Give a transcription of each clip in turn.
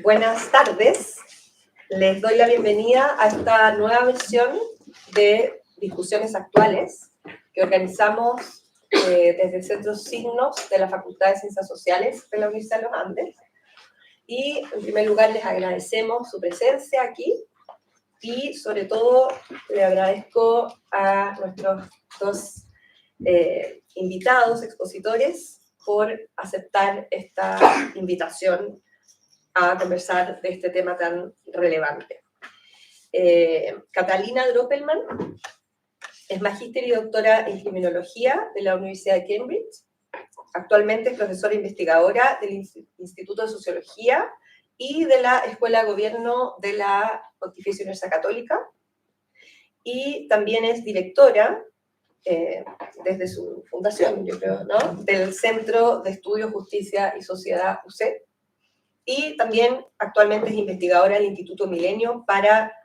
Buenas tardes, les doy la bienvenida a esta nueva versión de Discusiones Actuales que organizamos desde el Centro Signos de la Facultad de Ciencias Sociales de la Universidad de los Andes. Y en primer lugar les agradecemos su presencia aquí y sobre todo le agradezco a nuestros dos invitados, expositores, por aceptar esta invitación a conversar de este tema tan relevante. Catalina Droppelmann es magíster y doctora en criminología de la Universidad de Cambridge. Actualmente es profesora investigadora del Instituto de Sociología y de la Escuela de Gobierno de la Pontificia Universidad Católica. Y también es directora, desde su fundación, yo creo, ¿no?, del Centro de Estudios, Justicia y Sociedad, UCE. Y también actualmente es investigadora del Instituto Milenio para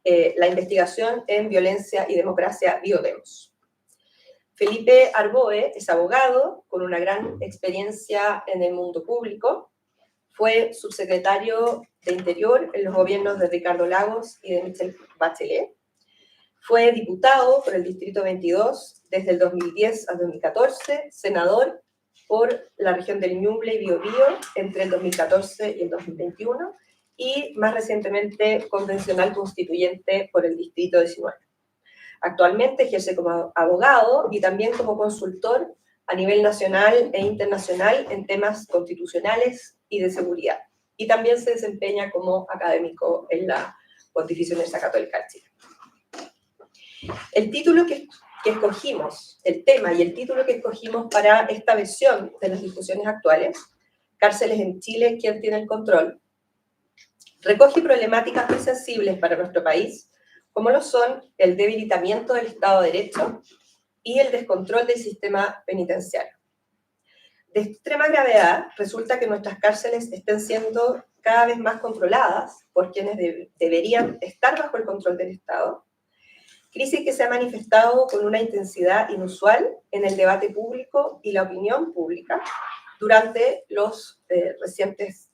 la investigación en violencia y democracia Biodemos. Felipe Arboe es abogado con una gran experiencia en el mundo público. Fue subsecretario de Interior en los gobiernos de Ricardo Lagos y de Michelle Bachelet. Fue diputado por el Distrito 22 desde el 2010 al 2014, senador por la región del Ñuble y Biobío entre el 2014 y el 2021, y más recientemente convencional constituyente por el Distrito 19. Actualmente ejerce como abogado y también como consultor a nivel nacional e internacional en temas constitucionales y de seguridad. Y también se desempeña como académico en la Pontificia Universidad Católica de Chile. El título que escogimos, el tema y el título que escogimos para esta versión de las discusiones actuales, Cárceles en Chile, ¿quién tiene el control?, recoge problemáticas muy sensibles para nuestro país, como lo son el debilitamiento del Estado de Derecho y el descontrol del sistema penitenciario. De extrema gravedad resulta que nuestras cárceles estén siendo cada vez más controladas por quienes deberían estar bajo el control del Estado, crisis que se ha manifestado con una intensidad inusual en el debate público y la opinión pública durante las recientes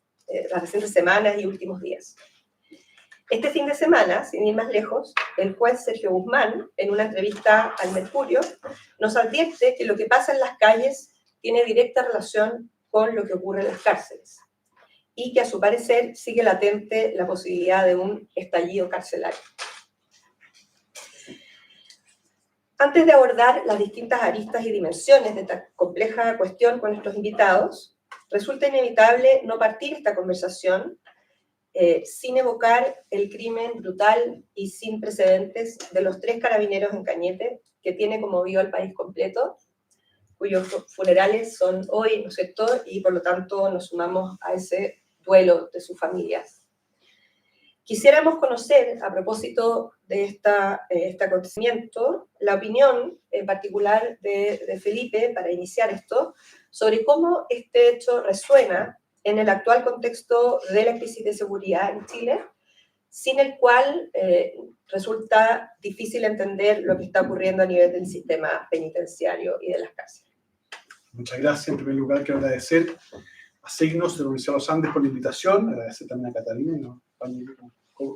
semanas y últimos días. Este fin de semana, sin ir más lejos, el juez Sergio Guzmán, en una entrevista al Mercurio, nos advierte que lo que pasa en las calles tiene directa relación con lo que ocurre en las cárceles y que a su parecer sigue latente la posibilidad de un estallido carcelario. Antes de abordar las distintas aristas y dimensiones de esta compleja cuestión con nuestros invitados, resulta inevitable no partir esta conversación sin evocar el crimen brutal y sin precedentes de los 3 carabineros en Cañete, que tiene conmovido al país completo, cuyos funerales son hoy, ¿no es cierto?, y por lo tanto nos sumamos a ese duelo de sus familias. Quisiéramos conocer, a propósito de este acontecimiento, la opinión en particular de Felipe, para iniciar esto, sobre cómo este hecho resuena en el actual contexto de la crisis de seguridad en Chile, sin el cual resulta difícil entender lo que está ocurriendo a nivel del sistema penitenciario y de las cárceles. Muchas gracias. En primer lugar, quiero agradecer a Signos de la Universidad de los Andes por la invitación, agradecer también a Catalina, ¿no?,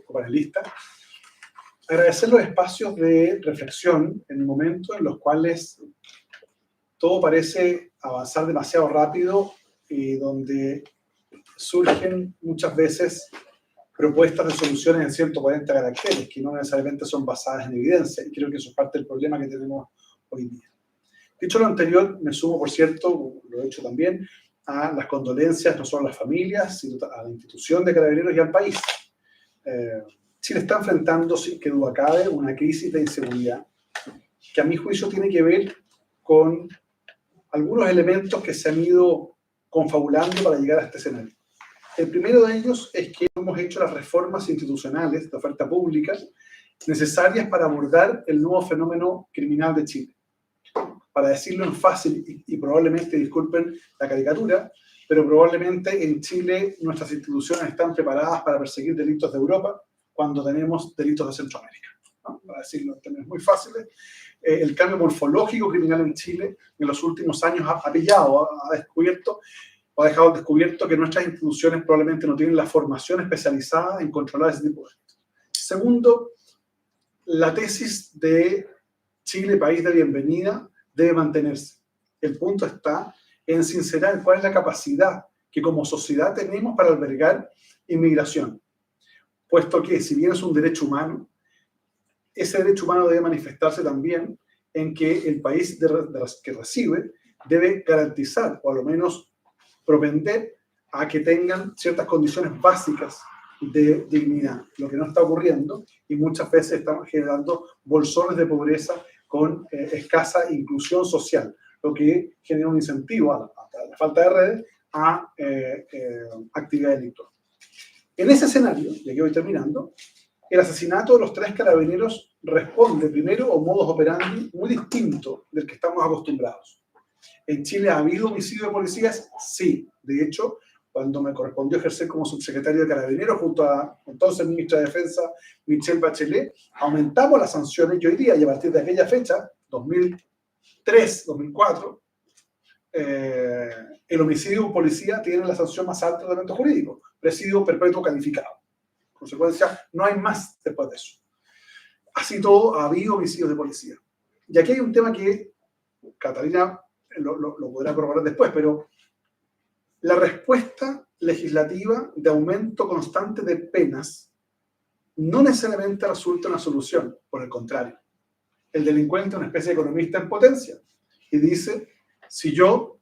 copanelista, agradecer los espacios de reflexión en momentos en los cuales todo parece avanzar demasiado rápido y donde surgen muchas veces propuestas de soluciones en 140 caracteres que no necesariamente son basadas en evidencia, y creo que eso es parte del problema que tenemos hoy día. Dicho lo anterior, me sumo, por cierto, lo he hecho también, a las condolencias no solo a las familias, sino a la institución de Carabineros y al país. Chile está enfrentando, sin que duda cabe, una crisis de inseguridad que a mi juicio tiene que ver con algunos elementos que se han ido confabulando para llegar a este escenario. El primero de ellos es que hemos hecho las reformas institucionales de oferta pública necesarias para abordar el nuevo fenómeno criminal de Chile. Para decirlo en fácil, y probablemente, disculpen la caricatura, pero probablemente en Chile nuestras instituciones están preparadas para perseguir delitos de Europa cuando tenemos delitos de Centroamérica, ¿no? Para decirlo en términos muy fáciles, el cambio morfológico criminal en Chile en los últimos años ha pillado, ha descubierto o ha dejado descubierto que nuestras instituciones probablemente no tienen la formación especializada en controlar ese tipo de delitos. Segundo, la tesis de Chile, país de bienvenida, debe mantenerse. El punto está en sincerar cuál es la capacidad que como sociedad tenemos para albergar inmigración, puesto que si bien es un derecho humano, ese derecho humano debe manifestarse también en que el país que recibe debe garantizar, o a lo menos propender a que tengan ciertas condiciones básicas de dignidad, lo que no está ocurriendo, y muchas veces estamos generando bolsones de pobreza con escasa inclusión social, lo que genera un incentivo a la falta de redes a actividad delictiva. En ese escenario, y aquí voy terminando, el asesinato de los 3 carabineros responde primero a un modus operandi muy distinto del que estamos acostumbrados. ¿En Chile ha habido homicidio de policías? Sí. De hecho, cuando me correspondió ejercer como subsecretario de Carabineros junto a entonces ministra de Defensa Michelle Bachelet, aumentamos las sanciones y hoy día, y a partir de aquella fecha, 2003, 2004, el homicidio de un policía tiene la sanción más alta del ordenamiento jurídico, presidio perpetuo calificado. En consecuencia, no hay más después de eso. Así todo, ha habido homicidios de policía. Y aquí hay un tema que Catalina lo podrá corroborar después, pero la respuesta legislativa de aumento constante de penas no necesariamente resulta una solución, por el contrario. El delincuente es una especie de economista en potencia y dice, si yo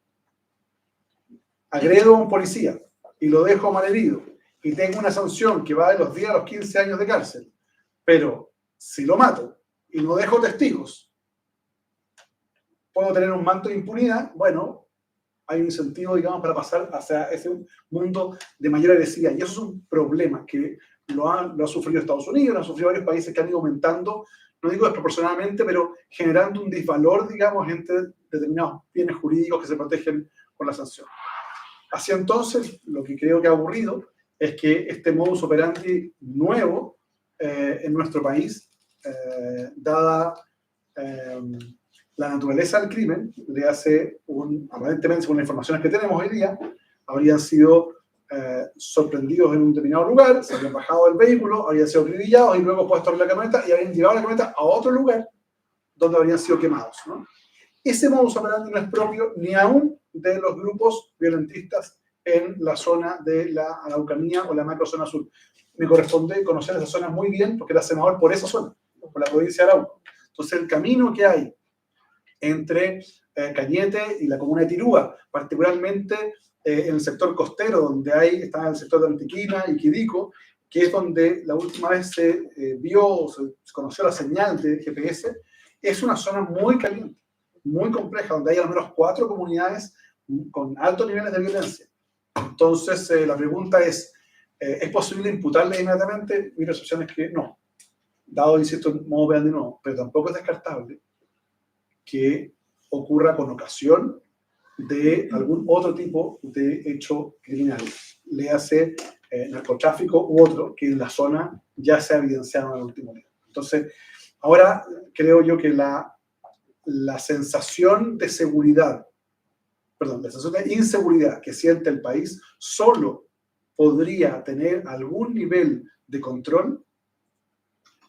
agredo a un policía y lo dejo malherido y tengo una sanción que va de los 10 a los 15 años de cárcel, pero si lo mato y no dejo testigos, puedo tener un manto de impunidad. Bueno, hay un incentivo, digamos, para pasar hacia ese mundo de mayor agresividad. Y eso es un problema que lo ha sufrido Estados Unidos, lo han sufrido varios países que han ido aumentando, no digo desproporcionadamente, pero generando un disvalor, digamos, entre determinados bienes jurídicos que se protegen con la sanción. Así entonces, lo que creo que ha ocurrido es que este modus operandi nuevo en nuestro país, dada la naturaleza del crimen, le hace aparentemente, según las informaciones que tenemos hoy día, habrían sido sorprendidos en un determinado lugar, se habrían bajado del vehículo, habrían sido acribillados y luego puestos en la camioneta y habrían llevado la camioneta a otro lugar donde habrían sido quemados, ¿no? Ese modus operandi no es propio ni aún de los grupos violentistas en la zona de la Araucanía o la macrozona sur. Me corresponde conocer esa zona muy bien porque era senador por esa zona, por la provincia de Arauco. Entonces, el camino que hay entre Cañete y la comuna de Tirúa, particularmente en el sector costero, donde está el sector de Antiquina y Quidico, que es donde la última vez se conoció la señal de GPS, es una zona muy caliente, muy compleja, donde hay al menos 4 comunidades con altos niveles de violencia. Entonces, la pregunta ¿es posible imputarle inmediatamente? Mi percepción es que no, dado, insisto, en modo operandi no, pero tampoco es descartable que ocurra con ocasión de algún otro tipo de hecho criminal, le hace narcotráfico u otro, que en la zona ya se ha evidenciado en el último día. Entonces, ahora creo yo que la sensación de seguridad, perdón, la sensación de inseguridad que siente el país solo podría tener algún nivel de control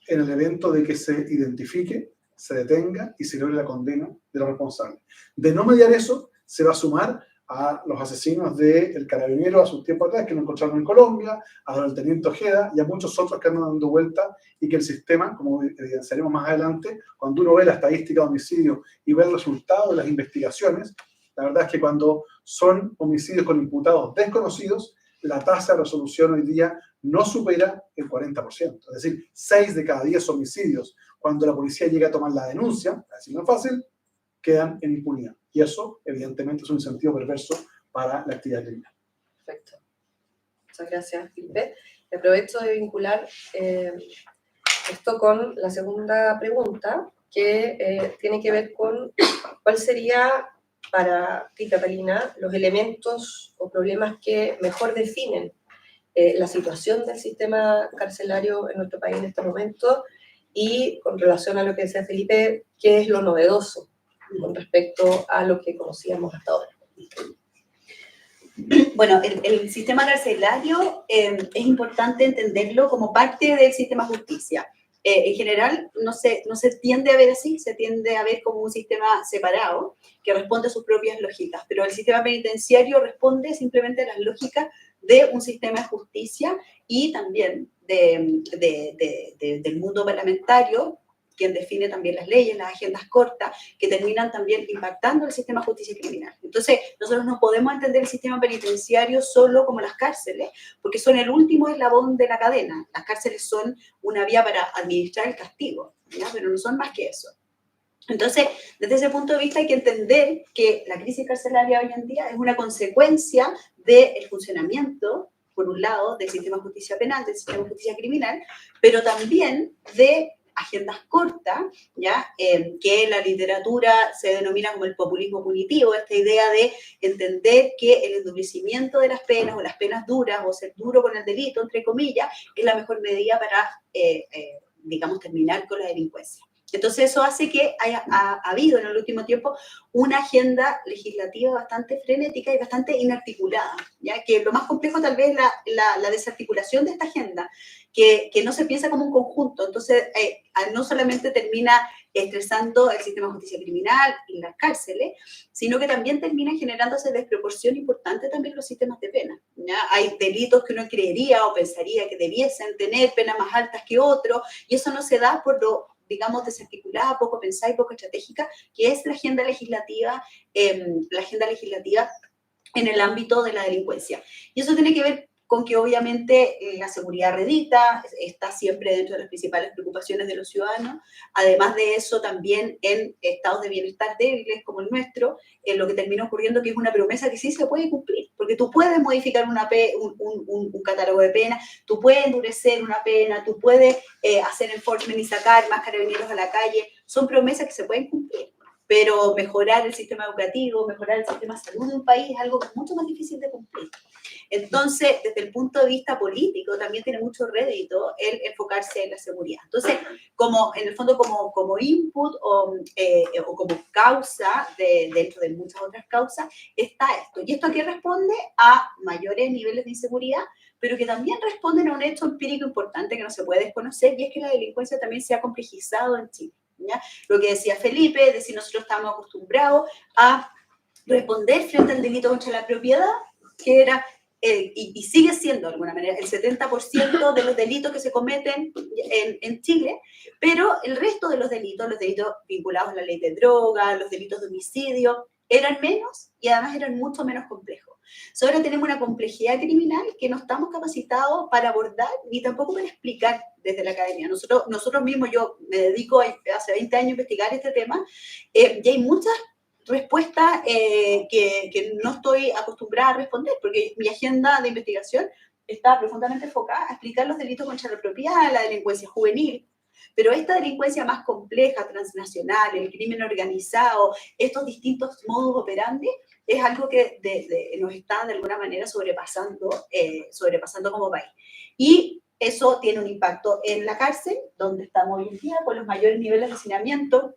en el evento de que se identifique, se detenga y se logre la condena de los responsables. De no mediar eso, se va a sumar a los asesinos del Carabinero hace un tiempo atrás, que lo encontraron en Colombia, a los del Teniente Ojeda y a muchos otros que andan dando vuelta y que el sistema, como evidenciaremos más adelante, cuando uno ve la estadística de homicidios y ve el resultado de las investigaciones, la verdad es que cuando son homicidios con imputados desconocidos, la tasa de resolución hoy día no supera el 40%. Es decir, 6 de cada 10 homicidios, cuando la policía llega a tomar la denuncia, para decirlo fácil, quedan en impunidad. Y eso, evidentemente, es un incentivo perverso para la actividad criminal. Perfecto. Muchas gracias, Felipe. Me aprovecho de vincular esto con la segunda pregunta, que tiene que ver con cuál sería para ti, Catalina, los elementos o problemas que mejor definen la situación del sistema carcelario en nuestro país en este momento y con relación a lo que decía Felipe, qué es lo novedoso con respecto a lo que conocíamos hasta ahora. Bueno, el sistema carcelario es importante entenderlo como parte del sistema de justicia. En general, no se tiende a ver así, se tiende a ver como un sistema separado que responde a sus propias lógicas, pero el sistema penitenciario responde simplemente a las lógicas de un sistema de justicia y también del mundo parlamentario, quien define también las leyes, las agendas cortas, que terminan también impactando el sistema de justicia criminal. Entonces, nosotros no podemos entender el sistema penitenciario solo como las cárceles, porque son el último eslabón de la cadena. Las cárceles son una vía para administrar el castigo, ¿ya? Pero no son más que eso. Entonces, desde ese punto de vista hay que entender que la crisis carcelaria hoy en día es una consecuencia del funcionamiento, por un lado, del sistema de justicia penal, del sistema de justicia criminal, pero también de agendas cortas, ¿ya? Que en la literatura se denomina como el populismo punitivo, esta idea de entender que el endurecimiento de las penas o las penas duras o ser duro con el delito, entre comillas, es la mejor medida para, digamos, terminar con la delincuencia. Entonces eso hace que ha habido en el último tiempo una agenda legislativa bastante frenética y bastante inarticulada, ¿ya? Que lo más complejo tal vez es la desarticulación de esta agenda, que no se piensa como un conjunto. Entonces no solamente termina estresando el sistema de justicia criminal y las cárceles, sino que también termina generándose desproporción importante también los sistemas de pena, ¿ya? Hay delitos que uno creería o pensaría que debiesen tener penas más altas que otros, y eso no se da por lo, digamos, desarticulada, poco pensada y poco estratégica, que es la agenda legislativa en el ámbito de la delincuencia. Y eso tiene que ver con que obviamente la seguridad redita, está siempre dentro de las principales preocupaciones de los ciudadanos. Además de eso, también en estados de bienestar débiles como el nuestro, lo que termina ocurriendo que es una promesa que sí se puede cumplir, porque tú puedes modificar un catálogo de penas, tú puedes endurecer una pena, tú puedes hacer enforcement y sacar más carabineros a la calle, son promesas que se pueden cumplir. Pero mejorar el sistema educativo, mejorar el sistema de salud de un país es algo mucho más difícil de cumplir. Entonces, desde el punto de vista político, también tiene mucho rédito el enfocarse en la seguridad. Entonces, como en el fondo como input o como causa, dentro de muchas otras causas, está esto. ¿Y esto a qué responde? A mayores niveles de inseguridad, pero que también responden a un hecho empírico importante que no se puede desconocer, y es que la delincuencia también se ha complejizado en Chile, ¿ya? Lo que decía Felipe, es decir, nosotros estamos acostumbrados a responder frente al delito contra la propiedad, que era, y sigue siendo de alguna manera, el 70% de los delitos que se cometen en Chile, pero el resto de los delitos vinculados a la ley de droga, los delitos de homicidio, eran menos y además eran mucho menos complejos. Ahora tenemos una complejidad criminal que no estamos capacitados para abordar ni tampoco para explicar desde la academia. Nosotros mismos, yo me dedico hace 20 años a investigar este tema, y hay muchas respuestas que no estoy acostumbrada a responder, porque mi agenda de investigación está profundamente enfocada a explicar los delitos contra la propiedad, la delincuencia juvenil, pero esta delincuencia más compleja, transnacional, el crimen organizado, estos distintos modus operandi, es algo que nos está de alguna manera sobrepasando como país. Y eso tiene un impacto en la cárcel, donde estamos hoy en día con los mayores niveles de hacinamiento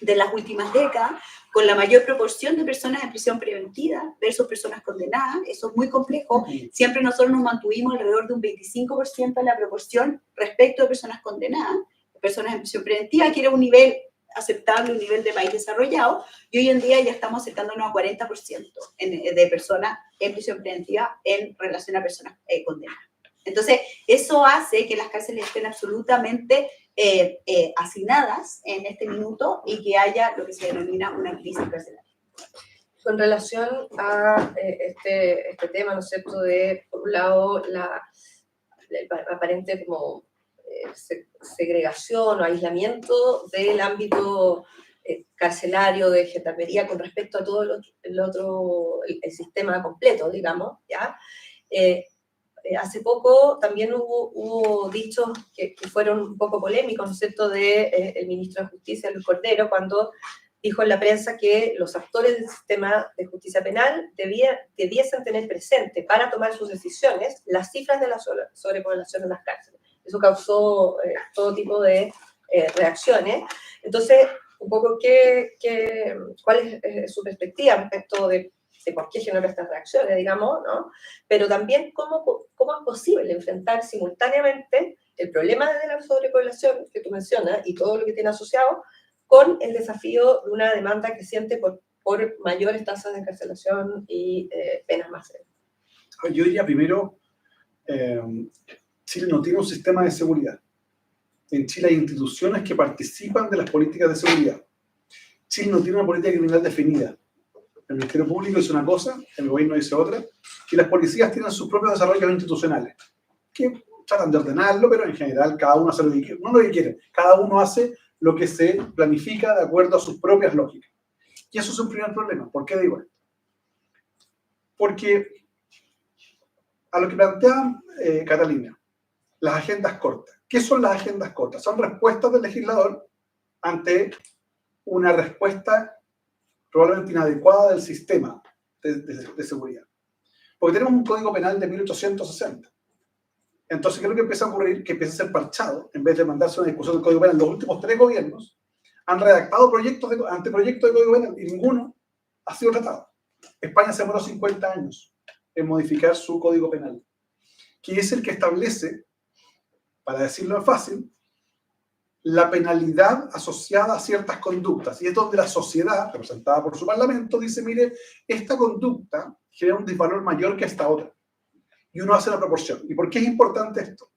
de las últimas décadas, con la mayor proporción de personas en prisión preventiva versus personas condenadas. Eso es muy complejo. Siempre nosotros nos mantuvimos alrededor de un 25% de la proporción respecto de personas condenadas, personas en prisión preventiva, que era un nivel aceptable, un nivel de país desarrollado, y hoy en día ya estamos acercándonos a 40% de personas en prisión preventiva en relación a personas condenadas. Entonces, eso hace que las cárceles estén absolutamente hacinadas en este minuto y que haya lo que se denomina una crisis carcelaria. Con relación a este tema, ¿no es cierto?, de, por un lado, el aparente como segregación o aislamiento del ámbito carcelario de gendarmería con respecto a todo el sistema completo, digamos, ¿ya? Hace poco también hubo dichos que fueron un poco polémicos, ¿no es cierto?, del ministro de Justicia, Luis Cordero, cuando dijo en la prensa que los actores del sistema de justicia penal debiesen tener presente para tomar sus decisiones las cifras de la sobrepoblación en las cárceles. Eso causó todo tipo de reacciones. Entonces, un poco, ¿cuál es su perspectiva respecto de de por qué genera estas reacciones, digamos, ¿no? Pero también cómo es posible enfrentar simultáneamente el problema de la sobrepoblación que tú mencionas y todo lo que tiene asociado con el desafío de una demanda creciente por mayores tasas de encarcelación y penas más severas. Yo diría primero, Chile no tiene un sistema de seguridad. En Chile hay instituciones que participan de las políticas de seguridad. Chile no tiene una política criminal definida. El Ministerio Público dice una cosa, el gobierno dice otra, y las policías tienen sus propios desarrollos institucionales, que tratan de ordenarlo, pero en general cada uno hace lo que quiere. No lo que quiere, cada uno hace lo que se planifica de acuerdo a sus propias lógicas. Y eso es un primer problema. ¿Por qué digo esto? Porque a lo que plantea Catalina, las agendas cortas. ¿Qué son las agendas cortas? Son respuestas del legislador ante una respuesta probablemente inadecuada del sistema de seguridad. Porque tenemos un código penal de 1860. Entonces, ¿qué es lo que empieza a ocurrir? Que empieza a ser parchado, en vez de mandarse una discusión del código penal. Los últimos 3 gobiernos han redactado anteproyectos de código penal y ninguno ha sido tratado. España se demoró 50 años en modificar su código penal, que es el que establece, para decirlo fácil, la penalidad asociada a ciertas conductas. Y es donde la sociedad, representada por su parlamento, dice, mire, esta conducta genera un desvalor mayor que esta otra. Y uno hace la proporción. ¿Y por qué es importante esto?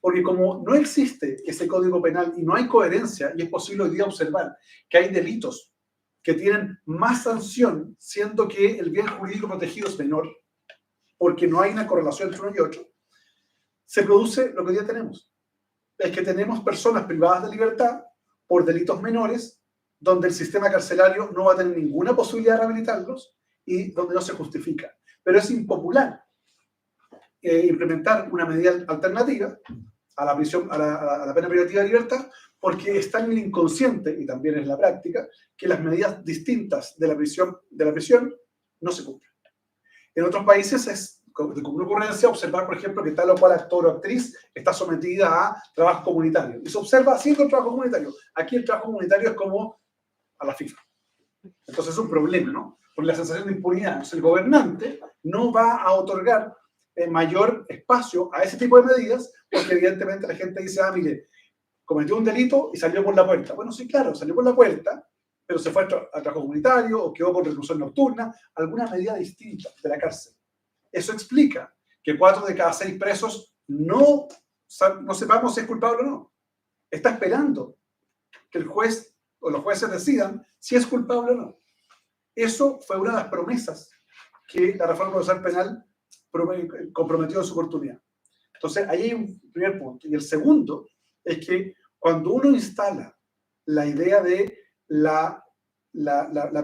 Porque como no existe ese código penal y no hay coherencia, y es posible hoy día observar que hay delitos que tienen más sanción, siendo que el bien jurídico protegido es menor, porque no hay una correlación entre uno y otro, se produce lo que hoy día tenemos. Es que tenemos personas privadas de libertad por delitos menores, donde el sistema carcelario no va a tener ninguna posibilidad de rehabilitarlos y donde no se justifica. Pero es impopular implementar una medida alternativa a la prisión, a la pena privativa de libertad, porque está en el inconsciente, y también en la práctica, que las medidas distintas de la prisión no se cumplen. En otros países es de común ocurrencia observar, por ejemplo, que tal o cual actor o actriz está sometida a trabajo comunitario. Y se observa haciendo el trabajo comunitario. Aquí el trabajo comunitario es como a la FIFA. Entonces es un problema, ¿no? Por la sensación de impunidad. Entonces el gobernante no va a otorgar mayor espacio a ese tipo de medidas, porque evidentemente la gente dice, mire, cometió un delito y salió por la puerta. Bueno, sí, claro, salió por la puerta, pero se fue a trabajo comunitario o quedó con reclusión nocturna, alguna medida distinta de la cárcel. Eso explica que 4 de cada 6 presos no sepamos si es culpable o no. Está esperando que el juez o los jueces decidan si es culpable o no. Eso fue una de las promesas que la reforma procesal penal comprometió en su oportunidad. Entonces, ahí hay un primer punto. Y el segundo es que cuando uno instala la idea de la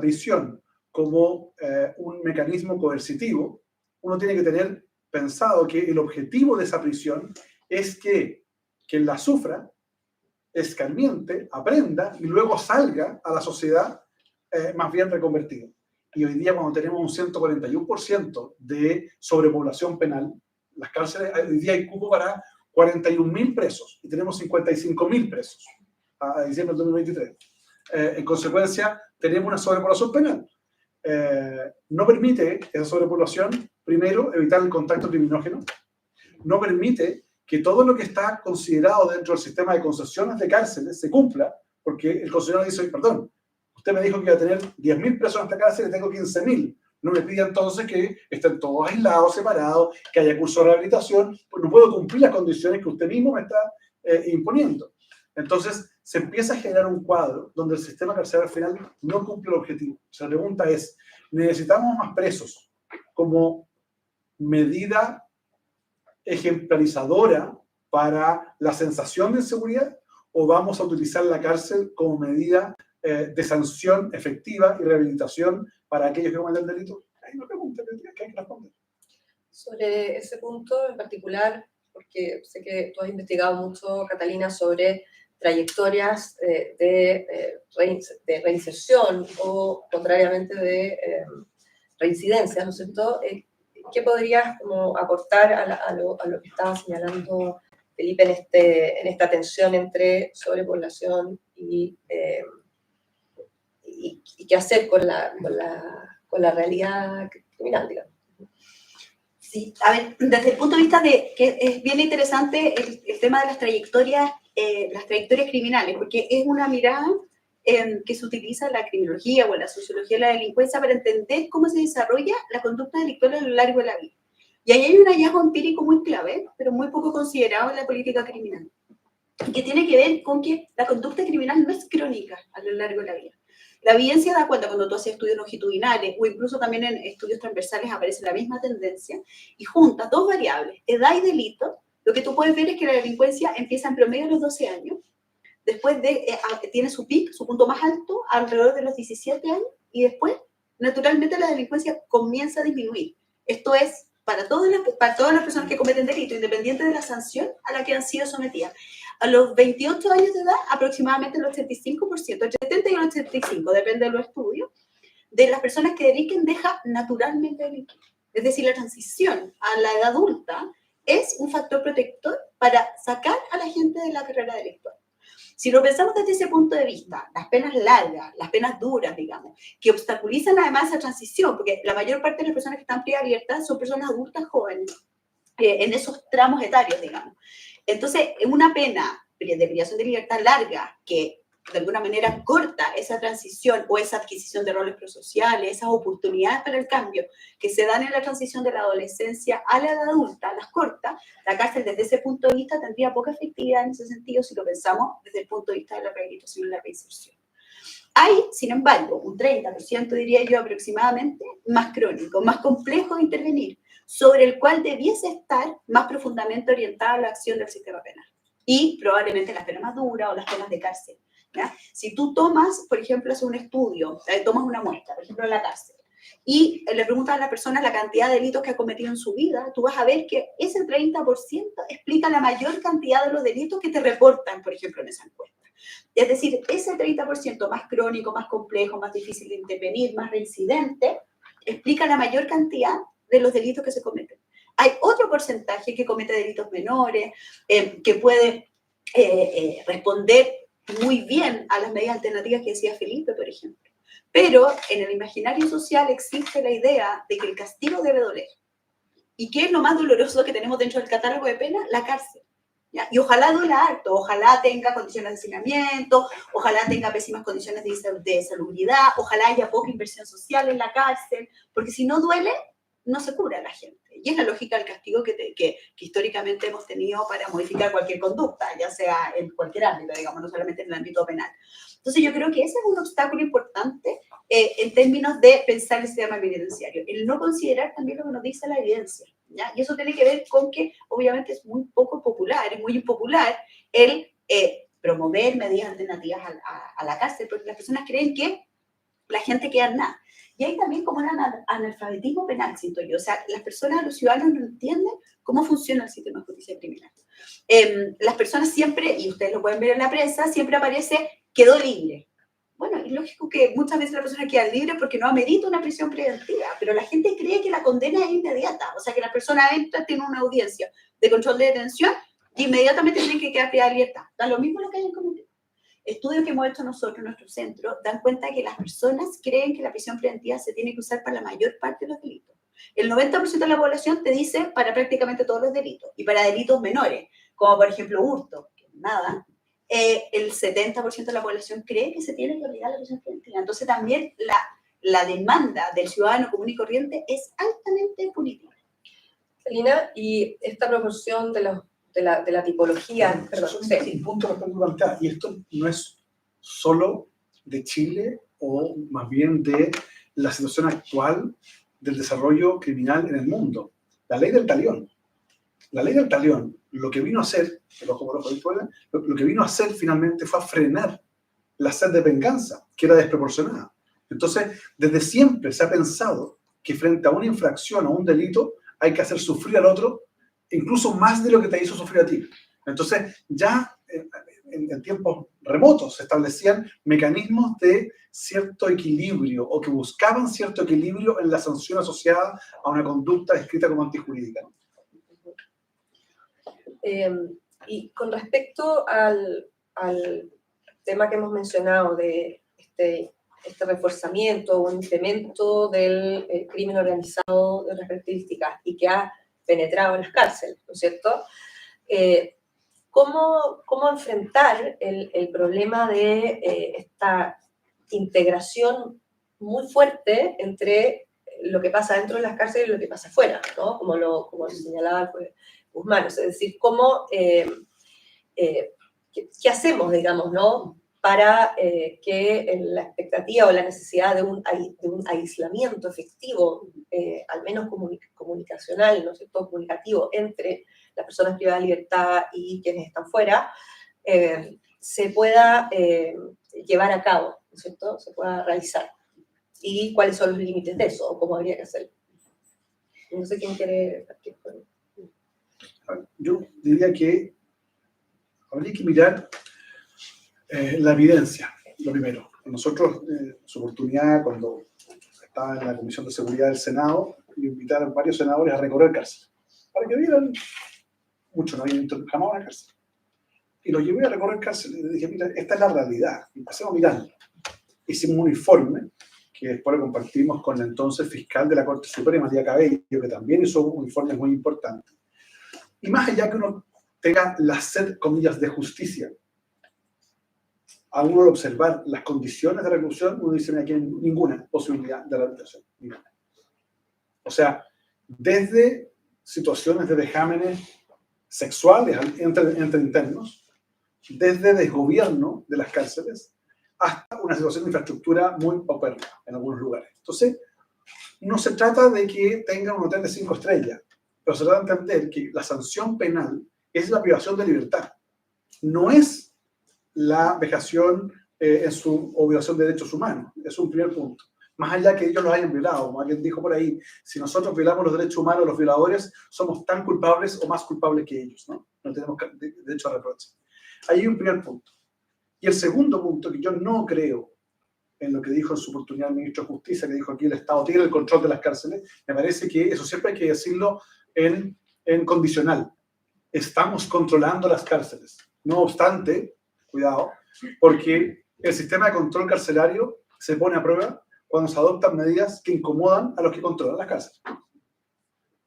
prisión como un mecanismo coercitivo, uno tiene que tener pensado que el objetivo de esa prisión es que quien la sufra, escarmiente, aprenda y luego salga a la sociedad más bien reconvertido. Y hoy día, cuando tenemos un 141% de sobrepoblación penal, las cárceles, hoy día hay cupo para 41.000 presos y tenemos 55.000 presos a diciembre del 2023. En consecuencia, tenemos una sobrepoblación penal. No permite esa sobrepoblación, primero, evitar el contacto criminógeno, no permite que todo lo que está considerado dentro del sistema de concesiones de cárceles se cumpla, porque el concesionario dice, perdón, usted me dijo que iba a tener 10.000 presos en esta cárcel y tengo 15.000. No me pida entonces que estén todos aislados, separados, que haya curso de rehabilitación, pues no puedo cumplir las condiciones que usted mismo me está imponiendo. Entonces, se empieza a generar un cuadro donde el sistema carcelario al final no cumple el objetivo. O sea, la pregunta es, ¿necesitamos más presos como medida ejemplarizadora para la sensación de inseguridad o vamos a utilizar la cárcel como medida de sanción efectiva y rehabilitación para aquellos que cometen delitos? Hay una pregunta que hay que responder. Sobre ese punto en particular, porque sé que tú has investigado mucho, Catalina, sobre trayectorias de reinserción o, contrariamente, de reincidencia, ¿no es cierto? ¿Qué podrías como aportar a lo que estaba señalando Felipe en esta tensión entre sobrepoblación y qué hacer con la realidad criminal, digamos. Sí, a ver, desde el punto de vista de que es bien interesante el tema de las trayectorias criminales, porque es una mirada que se utiliza en la criminología o en la sociología de la delincuencia para entender cómo se desarrolla la conducta delictual a lo largo de la vida. Y ahí hay un hallazgo empírico muy clave, pero muy poco considerado en la política criminal, que tiene que ver con que la conducta criminal no es crónica a lo largo de la vida. La evidencia da cuenta cuando tú haces estudios longitudinales o incluso también en estudios transversales aparece la misma tendencia y juntas dos variables, edad y delito. Lo que tú puedes ver es que la delincuencia empieza en promedio a los 12 años, después tiene su pic, su punto más alto, alrededor de los 17 años y después, naturalmente, la delincuencia comienza a disminuir. Esto es para todas las personas que cometen delito, independiente de la sanción a la que han sido sometidas. A los 28 años de edad, aproximadamente el 85%, el 70 y el 85%, depende de los estudios, de las personas que delinquen deja naturalmente delinquir. Es decir, la transición a la edad adulta es un factor protector para sacar a la gente de la carrera delictual. Si lo pensamos desde ese punto de vista, las penas largas, las penas duras, digamos, que obstaculizan además esa transición, porque la mayor parte de las personas que están privadas de libertad son personas adultas jóvenes, en esos tramos etarios, digamos. Entonces, una pena de privación de libertad larga que de alguna manera corta esa transición o esa adquisición de roles prosociales, esas oportunidades para el cambio que se dan en la transición de la adolescencia a la edad adulta, las corta, la cárcel desde ese punto de vista tendría poca efectividad en ese sentido si lo pensamos desde el punto de vista de la rehabilitación y la reinserción. Hay, sin embargo, un 30%, diría yo aproximadamente, más crónico, más complejo de intervenir, sobre el cual debiese estar más profundamente orientada la acción del sistema penal. Y probablemente las penas más duras o las penas de cárcel. ¿Ya? Si tú tomas, por ejemplo, haces un estudio, tomas una muestra, por ejemplo, en la cárcel, y le preguntas a la persona la cantidad de delitos que ha cometido en su vida, tú vas a ver que ese 30% explica la mayor cantidad de los delitos que te reportan, por ejemplo, en esa encuesta. Es decir, ese 30% más crónico, más complejo, más difícil de intervenir, más reincidente, explica la mayor cantidad de los delitos que se cometen. Hay otro porcentaje que comete delitos menores, que puede responder muy bien a las medidas alternativas que decía Felipe, por ejemplo. Pero en el imaginario social existe la idea de que el castigo debe doler. ¿Y qué es lo más doloroso que tenemos dentro del catálogo de penas? La cárcel. ¿Ya? Y ojalá duela harto, ojalá tenga condiciones de hacinamiento, ojalá tenga pésimas condiciones de salubridad, ojalá haya poca inversión social en la cárcel, porque si no duele, no se cura a la gente. Y es la lógica del castigo que históricamente hemos tenido para modificar cualquier conducta, ya sea en cualquier ámbito, digamos, no solamente en el ámbito penal. Entonces yo creo que ese es un obstáculo importante en términos de pensar el sistema penitenciario, el no considerar también lo que nos dice la evidencia, ¿ya? Y eso tiene que ver con que obviamente es muy poco popular, es muy impopular el promover medidas alternativas a la cárcel, porque las personas creen que la gente queda en nada. Y hay también como un analfabetismo penal, siento yo. O sea, las personas, los ciudadanos no entienden cómo funciona el sistema de justicia criminal. Las personas siempre, y ustedes lo pueden ver en la prensa, siempre aparece, quedó libre. Bueno, es lógico que muchas veces la persona queda libre porque no amerita una prisión preventiva, pero la gente cree que la condena es inmediata. O sea, que la persona entra, tiene una audiencia de control de detención y inmediatamente tiene que quedar privada de libertad. Da lo mismo lo que hayan cometido. Estudios que hemos hecho nosotros en nuestro centro dan cuenta que las personas creen que la prisión preventiva se tiene que usar para la mayor parte de los delitos. El 90% de la población te dice para prácticamente todos los delitos y para delitos menores, como por ejemplo hurto, que nada, el 70% de la población cree que se tiene que aplicar la prisión preventiva. Entonces también la demanda del ciudadano común y corriente es altamente política. Celina, y esta proporción de la tipología, perdón, sí. Un punto respecto a plantear, y esto no es solo de Chile o más bien de la situación actual del desarrollo criminal en el mundo. La ley del talión. La ley del talión, lo que vino a hacer, lo que vino a hacer finalmente fue a frenar la sed de venganza, que era desproporcionada. Entonces, desde siempre se ha pensado que frente a una infracción o un delito hay que hacer sufrir al otro incluso más de lo que te hizo sufrir a ti. Entonces, ya en tiempos remotos se establecían mecanismos de cierto equilibrio o que buscaban cierto equilibrio en la sanción asociada a una conducta descrita como antijurídica. Y con respecto al tema que hemos mencionado de este este reforzamiento o incremento del crimen organizado de otras características y que ha penetrado en las cárceles, ¿no es cierto? ¿Cómo enfrentar el problema de esta integración muy fuerte entre lo que pasa dentro de las cárceles y lo que pasa afuera, ¿no? Como lo señalaba Guzmán, es decir, ¿qué hacemos, digamos, ¿no? Para que la expectativa o la necesidad de un aislamiento efectivo, al menos comunicacional, ¿no es cierto?, comunicativo, entre las personas privadas de libertad y quienes están fuera, se pueda llevar a cabo, ¿no es cierto?, se pueda realizar. ¿Y cuáles son los límites de eso? ¿O cómo habría que hacerlo? No sé quién quiere partir. Yo diría que habría que mirar la evidencia, lo primero. Nosotros, su oportunidad, cuando estaba en la Comisión de Seguridad del Senado, invitaron varios senadores a recorrer cárcel, para que vieran, muchos no habían visto jamás una cárcel. Y los llevé a recorrer cárcel y les dije, mira, esta es la realidad, y empecemos a mirarlo. Hicimos un informe que después lo compartimos con el entonces fiscal de la Corte Suprema, Matías Cabello, que también hizo un informe muy importante. Y más allá que uno tenga la sed, comillas, de justicia, a uno de observar las condiciones de reclusión, uno dice, mira, aquí no hay ninguna posibilidad de rehabilitación. O sea, desde situaciones de vejámenes sexuales entre internos, desde desgobierno de las cárceles, hasta una situación de infraestructura muy paupérrima en algunos lugares. Entonces, no se trata de que tengan un hotel de 5 estrellas, pero se trata de entender que la sanción penal es la privación de libertad, no es la vejación en su obligación de derechos humanos. Es un primer punto. Más allá que ellos los hayan violado, como alguien dijo por ahí, si nosotros violamos los derechos humanos, los violadores somos tan culpables o más culpables que ellos, ¿no? No tenemos derecho a reproche. Ahí hay un primer punto. Y el segundo punto, que yo no creo en lo que dijo en su oportunidad el ministro de Justicia, que dijo aquí el Estado tiene el control de las cárceles, me parece que eso siempre hay que decirlo en condicional. Estamos controlando las cárceles. No obstante, cuidado, porque el sistema de control carcelario se pone a prueba cuando se adoptan medidas que incomodan a los que controlan las cárceles.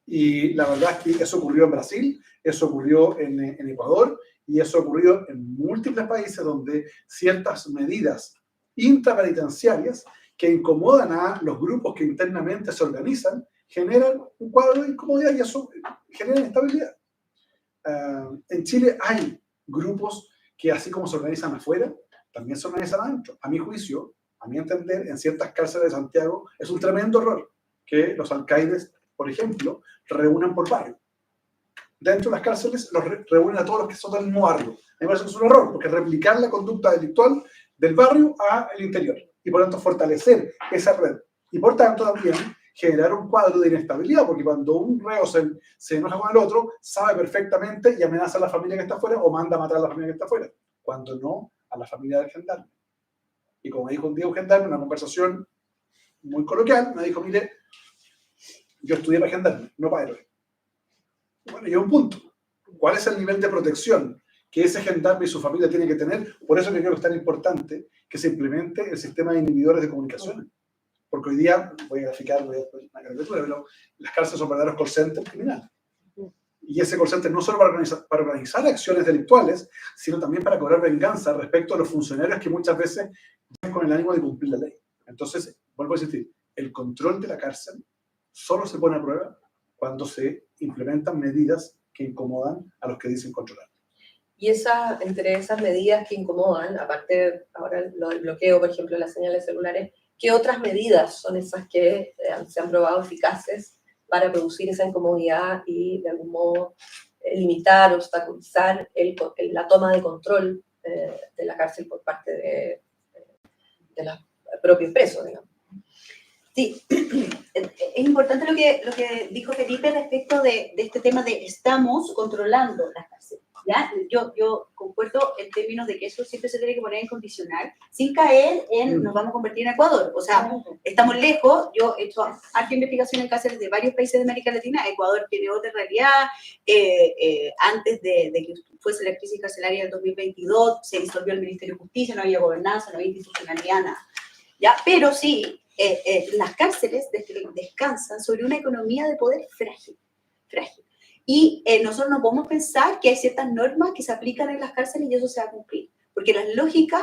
Y la verdad es que eso ocurrió en Brasil, eso ocurrió en Ecuador, y eso ha ocurrido en múltiples países donde ciertas medidas intrapenitenciarias que incomodan a los grupos que internamente se organizan generan un cuadro de incomodidad y eso genera inestabilidad. En Chile hay grupos que así como se organizan afuera, también se organizan adentro. A mi juicio, a mi entender, en ciertas cárceles de Santiago es un tremendo error que los alcaides, por ejemplo, reúnan por barrio. Dentro de las cárceles los reúnen a todos los que son del mismo barrio. A mí me parece que es un error, porque replicar la conducta delictual del barrio al interior y por tanto fortalecer esa red. Y por tanto también generar un cuadro de inestabilidad, porque cuando un reo se enoja con el otro, sabe perfectamente y amenaza a la familia que está afuera o manda a matar a la familia que está afuera, cuando no a la familia del gendarme. Y como me dijo un Diego gendarme en una conversación muy coloquial, me dijo, mire, yo estudié para gendarme, no para héroe. Bueno, y un punto. ¿Cuál es el nivel de protección que ese gendarme y su familia tienen que tener? Por eso que creo que es tan importante que se implemente el sistema de inhibidores de comunicación. Porque hoy día, voy a graficar una caricatura, pero las cárceles son verdaderos call centers criminales. Y ese call center no solo para organizar acciones delictuales, sino también para cobrar venganza respecto a los funcionarios que muchas veces van con el ánimo de cumplir la ley. Entonces, vuelvo a insistir, el control de la cárcel solo se pone a prueba cuando se implementan medidas que incomodan a los que dicen controlar. Y entre esas medidas que incomodan, aparte ahora el bloqueo, por ejemplo, de las señales celulares, ¿qué otras medidas son esas que se han probado eficaces para producir esa incomodidad y de algún modo limitar, obstaculizar la toma de control de la cárcel por parte de los propios presos, digamos? Sí, es importante lo que dijo Felipe respecto de este tema de estamos controlando las cárceles, ¿ya? Yo concuerdo en términos de que eso siempre se tiene que poner en condicional, sin caer en nos vamos a convertir en Ecuador. O sea, estamos lejos, yo he hecho harta investigación en cárceles de varios países de América Latina, Ecuador tiene otra realidad, antes de que fuese la crisis carcelaria del 2022, se disolvió el Ministerio de Justicia, no había gobernanza, no había institucionalidad, nada. ¿ya? Pero sí, las cárceles descansan sobre una economía de poder frágil, frágil. Y nosotros no podemos pensar que hay ciertas normas que se aplican en las cárceles y eso se va a cumplir, porque las lógicas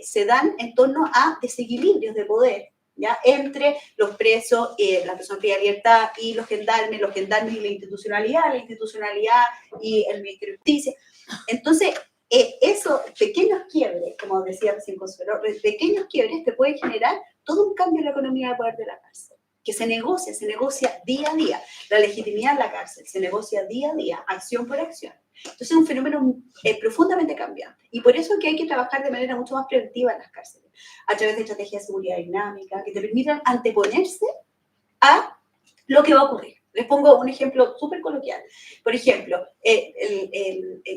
se dan en torno a desequilibrios de poder, ¿ya? Entre los presos, la persona privada de libertad y los gendarmes y la institucionalidad y el Ministerio de Justicia. Entonces, esos pequeños quiebres, como decía recién Consuelo, pequeños quiebres te pueden generar todo un cambio en la economía de poder de la cárcel, que se negocia día a día. La legitimidad en la cárcel se negocia día a día, acción por acción. Entonces es un fenómeno profundamente cambiante. Y por eso es que hay que trabajar de manera mucho más preventiva en las cárceles, a través de estrategias de seguridad dinámica que te permitan anteponerse a lo que va a ocurrir. Les pongo un ejemplo súper coloquial. Por ejemplo,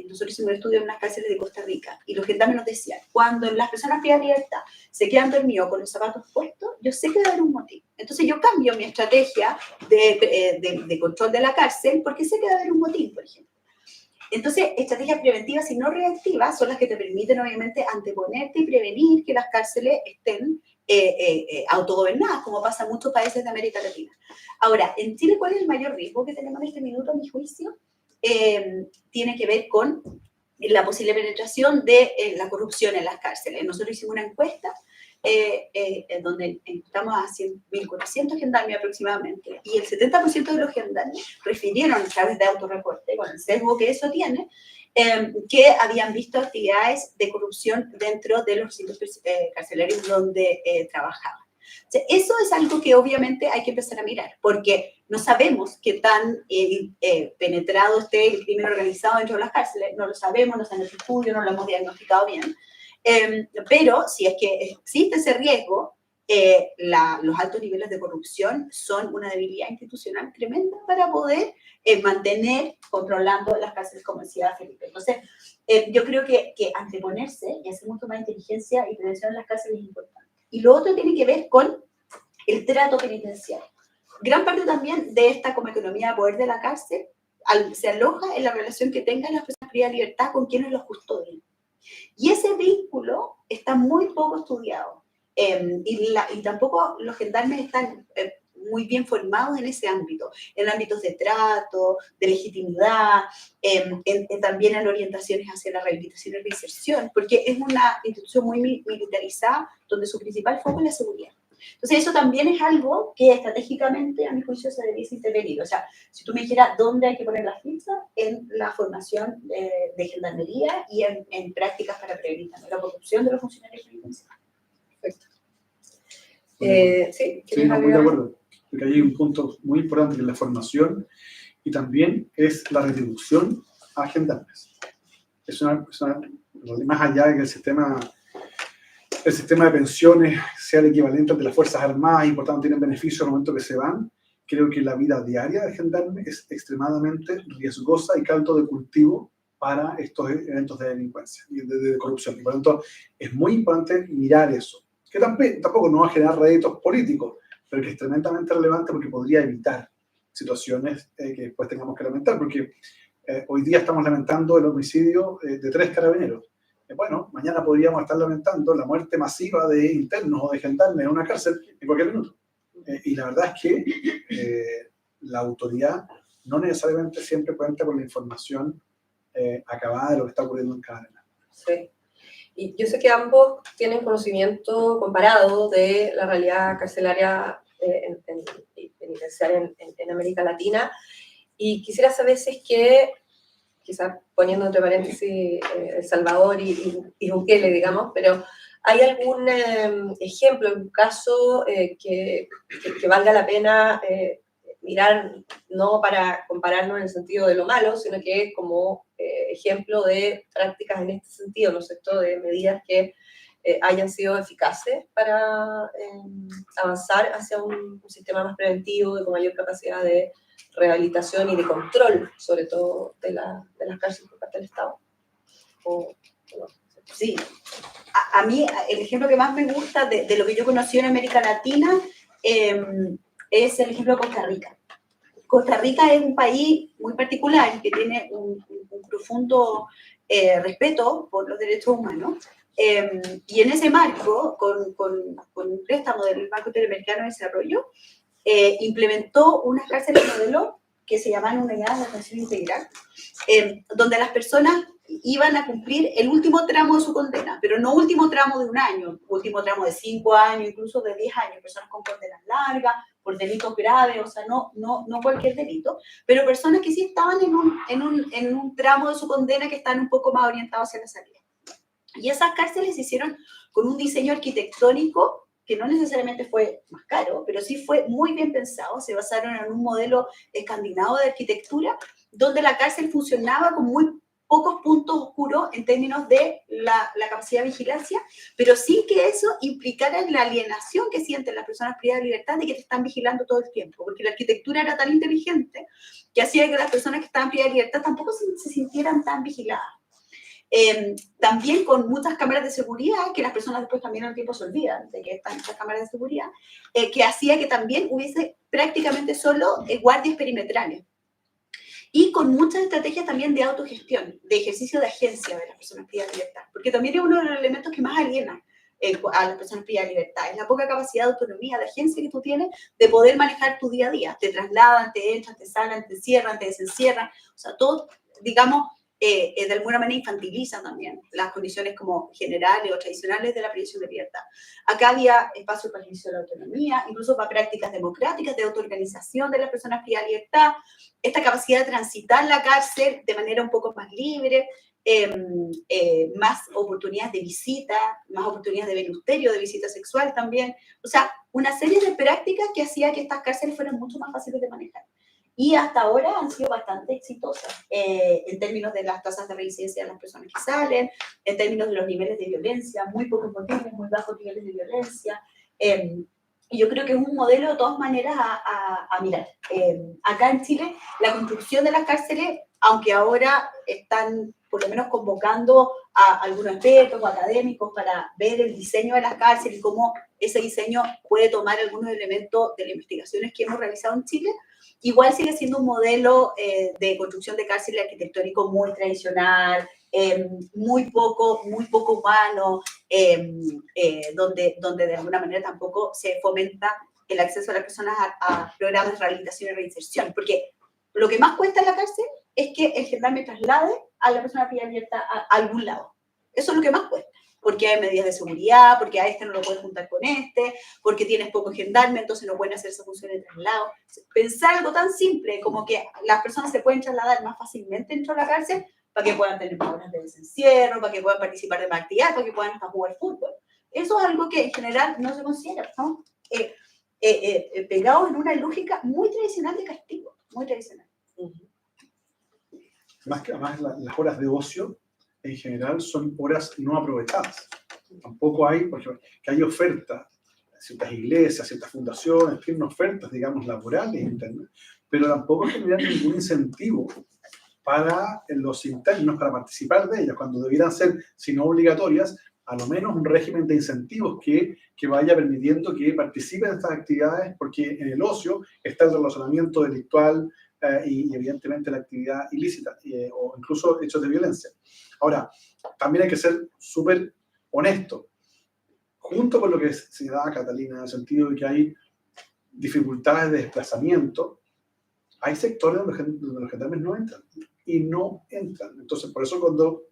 nosotros hicimos un estudio en unas cárceles de Costa Rica y los gendarmes nos decían, cuando las personas privadas de libertad se quedan dormidos con los zapatos puestos, yo sé que va a haber un motivo. Entonces yo cambio mi estrategia de control de la cárcel porque sé que va a haber un motivo, por ejemplo. Entonces, estrategias preventivas y no reactivas son las que te permiten, obviamente, anteponerte y prevenir que las cárceles estén autogobernadas, como pasa en muchos países de América Latina. Ahora, en Chile, ¿cuál es el mayor riesgo que tenemos en este minuto, a mi juicio? Tiene que ver con la posible penetración de la corrupción en las cárceles. Nosotros hicimos una encuesta donde estamos a 1.400 gendarmes aproximadamente, y el 70% de los gendarmes refirieron a través de autorreporte, con el sesgo que eso tiene, que habían visto actividades de corrupción dentro de los recintos carcelarios donde trabajaban. O sea, eso es algo que obviamente hay que empezar a mirar, porque no sabemos qué tan penetrado esté el crimen organizado dentro de las cárceles, no lo sabemos, no está en el estudio, no lo hemos diagnosticado bien. Pero si es que existe ese riesgo, los altos niveles de corrupción son una debilidad institucional tremenda para poder mantener controlando las cárceles, como decía Felipe. Entonces, yo creo que anteponerse y hacer mucho más inteligencia y prevención en las cárceles es importante. Y lo otro tiene que ver con el trato penitenciario. Gran parte también de esta como economía de poder de la cárcel se aloja en la relación que tengan las personas privadas de libertad con quienes los custodian. Y ese vínculo está muy poco estudiado. Y tampoco los gendarmes están muy bien formados en ese ámbito, en ámbitos de trato, de legitimidad, también en orientaciones hacia la rehabilitación y la reinserción, porque es una institución muy militarizada, donde su principal foco es la seguridad. Entonces eso también es algo que estratégicamente, a mi juicio, se debiese intervenir. O sea, si tú me dijeras dónde hay que poner las fichas, en la formación de gendarmería y en prácticas para prevenir también la corrupción de los funcionarios penitenciarios. Perfecto. Sí, no, muy de acuerdo. Porque hay un punto muy importante que es la formación y también es la retribución a gendarmes. Más allá de que el sistema de pensiones sea el equivalente al de las Fuerzas Armadas y por tanto tienen beneficios al momento que se van, creo que la vida diaria del gendarme es extremadamente riesgosa y caldo de cultivo para estos eventos de delincuencia y de corrupción. Y por lo tanto es muy importante mirar eso, que tampoco no va a generar réditos políticos, pero que es tremendamente relevante porque podría evitar situaciones que después tengamos que lamentar, porque hoy día estamos lamentando el homicidio de 3 carabineros. Bueno, mañana podríamos estar lamentando la muerte masiva de internos o de gendarmes en una cárcel en cualquier minuto. Y la verdad es que la autoridad no necesariamente siempre cuenta con la información acabada de lo que está ocurriendo en cada arena. Sí. Y yo sé que ambos tienen conocimiento comparado de la realidad carcelaria y penitenciaria en América Latina, y quisiera saber si es que, quizás poniendo entre paréntesis El Salvador y Bukele, digamos, pero ¿hay algún ejemplo, un caso que valga la pena mirar, no para compararnos en el sentido de lo malo, sino que es como ejemplo de prácticas en este sentido, ¿no es cierto?, de medidas que hayan sido eficaces para avanzar hacia un sistema más preventivo y con mayor capacidad de rehabilitación y de control, sobre todo de las cárceles por parte del Estado? Sí. A mí, el ejemplo que más me gusta de lo que yo conocí en América Latina es el ejemplo de Costa Rica. Costa Rica es un país muy particular que tiene un profundo respeto por los derechos humanos. Y en ese marco, con un préstamo del Banco Interamericano de Desarrollo, implementó unas cárceles modelo que se llamaban unidades de atención integral, donde las personas iban a cumplir el último tramo de su condena, pero no último tramo de un año, último tramo de 5 años, incluso de 10 años, personas con condenas largas, por delitos graves, o sea, no cualquier delito, pero personas que sí estaban en un tramo de su condena que están un poco más orientados hacia la salida. Y esas cárceles se hicieron con un diseño arquitectónico que no necesariamente fue más caro, pero sí fue muy bien pensado. Se basaron en un modelo escandinavo de arquitectura, donde la cárcel funcionaba con muy pocos puntos oscuros en términos de la capacidad de vigilancia, pero sin que eso implicara la alienación que sienten las personas privadas de libertad de que te están vigilando todo el tiempo, porque la arquitectura era tan inteligente que hacía que las personas que estaban privadas de libertad tampoco se sintieran tan vigiladas. También con muchas cámaras de seguridad, que las personas después también al tiempo se olvidan de que están estas cámaras de seguridad, que hacía que también hubiese prácticamente solo guardias perimetrales. Y con muchas estrategias también de autogestión, de ejercicio de agencia de las personas privadas de libertad, porque también es uno de los elementos que más aliena a las personas privadas de libertad, es la poca capacidad de autonomía, de agencia que tú tienes de poder manejar tu día a día. Te trasladan, te echan, te salen, te cierran, te desencierran, o sea, todo, digamos, de alguna manera infantiliza también las condiciones como generales o tradicionales de la privación de libertad. Acá había espacio para el ejercicio de la autonomía, incluso para prácticas democráticas de autoorganización de las personas privadas de libertad, esta capacidad de transitar la cárcel de manera un poco más libre, más oportunidades de visita, más oportunidades de venusterio, de visita sexual también. O sea, una serie de prácticas que hacía que estas cárceles fueran mucho más fáciles de manejar. Y hasta ahora han sido bastante exitosas en términos de las tasas de reincidencia de las personas que salen, en términos de los niveles de violencia, muy pocos motivos, muy bajos niveles de violencia. Y yo creo que es un modelo de todas maneras a mirar. Acá en Chile, la construcción de las cárceles, aunque ahora están por lo menos convocando a algunos expertos o académicos para ver el diseño de las cárceles y cómo ese diseño puede tomar algunos elementos de las investigaciones que hemos realizado en Chile, igual sigue siendo un modelo de construcción de cárceles arquitectónico muy tradicional, muy poco humano, donde de alguna manera tampoco se fomenta el acceso de las personas a programas de rehabilitación y reinserción, porque lo que más cuesta en la cárcel es que el gendarme traslade a la persona privada de libertad a algún lado. Eso es lo que más cuesta, porque hay medidas de seguridad, porque a este no lo puedes juntar con este, porque tienes poco gendarme, entonces no pueden hacer esa función de traslado. Pensar algo tan simple como que las personas se pueden trasladar más fácilmente dentro de la cárcel para que puedan tener más horas de desencierro, para que puedan participar de más actividades, para que puedan hasta jugar fútbol. Eso es algo que en general no se considera. Estamos pegados en una lógica muy tradicional de castigo, muy tradicional. Además, las horas de ocio en general son horas no aprovechadas. Tampoco hay, por ejemplo, que hay ofertas, ciertas iglesias, ciertas fundaciones tienen ofertas, digamos, laborales internas, pero tampoco generan ningún incentivo para los internos para participar de ellas, cuando debieran ser, si no obligatorias, a lo menos un régimen de incentivos que vaya permitiendo que participen en estas actividades, porque en el ocio está el relacionamiento delictual y evidentemente la actividad ilícita o incluso hechos de violencia. Ahora, también hay que ser súper honesto. Junto con lo que se da, Catalina, en el sentido de que hay dificultades de desplazamiento, hay sectores donde los gendarmes no entran y no entran. Entonces, por eso cuando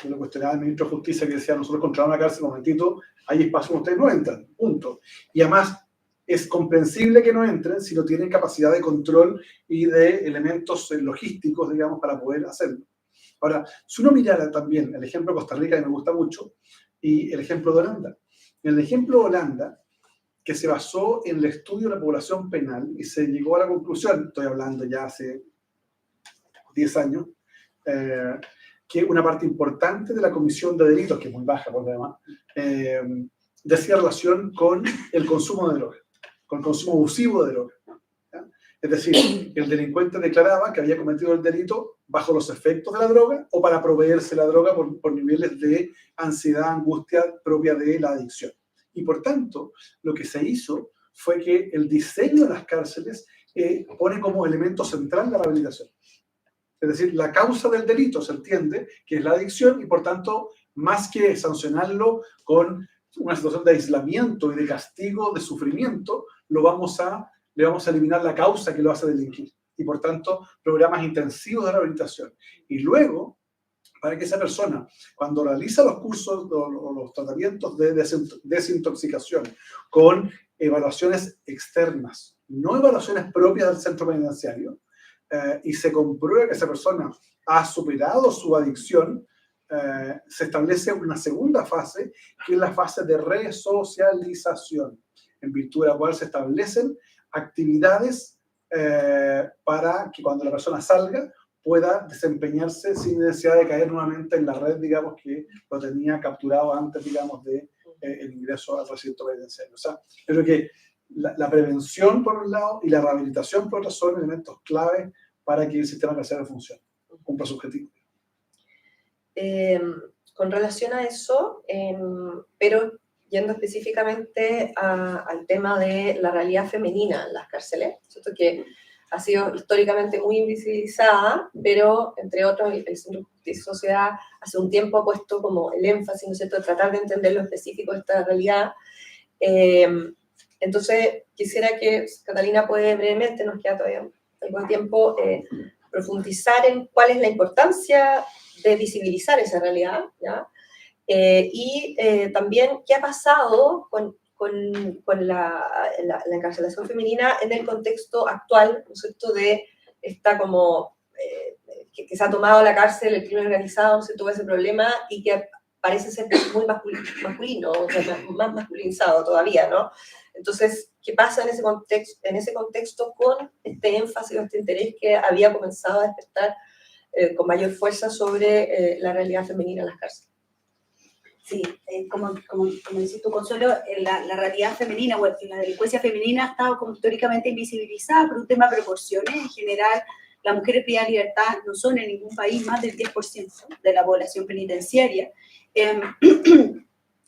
yo le cuestionaba al ministro de Justicia que decía, nosotros controlamos la cárcel, un momentito, hay espacio donde ustedes no entran, punto. Y además, es comprensible que no entren si no tienen capacidad de control y de elementos logísticos, digamos, para poder hacerlo. Ahora, si uno mirara también el ejemplo de Costa Rica, que me gusta mucho, y el ejemplo de Holanda. En el ejemplo de Holanda, que se basó en el estudio de la población penal y se llegó a la conclusión, estoy hablando ya hace 10 años, que una parte importante de la comisión de delitos, que es muy baja por lo demás, decía relación con el consumo de drogas, con el consumo abusivo de drogas. ¿Ya? Es decir, el delincuente declaraba que había cometido el delito bajo los efectos de la droga o para proveerse la droga por niveles de ansiedad, angustia propia de la adicción. Y por tanto, lo que se hizo fue que el diseño de las cárceles pone como elemento central la rehabilitación. Es decir, la causa del delito se entiende que es la adicción y por tanto más que sancionarlo con una situación de aislamiento y de castigo, de sufrimiento, le vamos a eliminar la causa que lo hace delinquir. Y por tanto, programas intensivos de rehabilitación. Y luego, para que esa persona, cuando realiza los cursos o los tratamientos de desintoxicación con evaluaciones externas, no evaluaciones propias del centro penitenciario, y se compruebe que esa persona ha superado su adicción, se establece una segunda fase, que es la fase de resocialización, en virtud de la cual se establecen actividades para que cuando la persona salga pueda desempeñarse sin necesidad de caer nuevamente en la red, digamos, que lo tenía capturado antes, digamos, de el ingreso al recinto penitenciario. O sea, creo que la prevención, por un lado, y la rehabilitación, por otro, son elementos clave para que el sistema carcelario funcione, cumpla su objetivo. Con relación a eso, pero yendo específicamente al tema de la realidad femenina en las cárceles, ¿cierto? Que ha sido históricamente muy invisibilizada, pero entre otros el Centro de Justicia y Sociedad hace un tiempo ha puesto como el énfasis, ¿no es cierto?, de tratar de entender lo específico de esta realidad. Entonces, quisiera que Catalina puede brevemente, nos queda todavía algo de tiempo, profundizar en cuál es la importancia de visibilizar esa realidad, ¿ya? Y también qué ha pasado con la encarcelación femenina en el contexto actual, ¿no es cierto?, de esta como, que se ha tomado la cárcel, el crimen organizado, ¿no es cierto?, ese problema, y que parece ser muy masculino, o sea, más masculinizado todavía, ¿no? Entonces, ¿qué pasa en ese contexto con este énfasis o este interés que había comenzado a despertar con mayor fuerza sobre la realidad femenina en las cárceles? Sí, como dices tú, Consuelo, la realidad femenina o la delincuencia femenina ha estado como históricamente invisibilizada por un tema de proporciones. En general, las mujeres privadas de libertad no son en ningún país más del 10% de la población penitenciaria.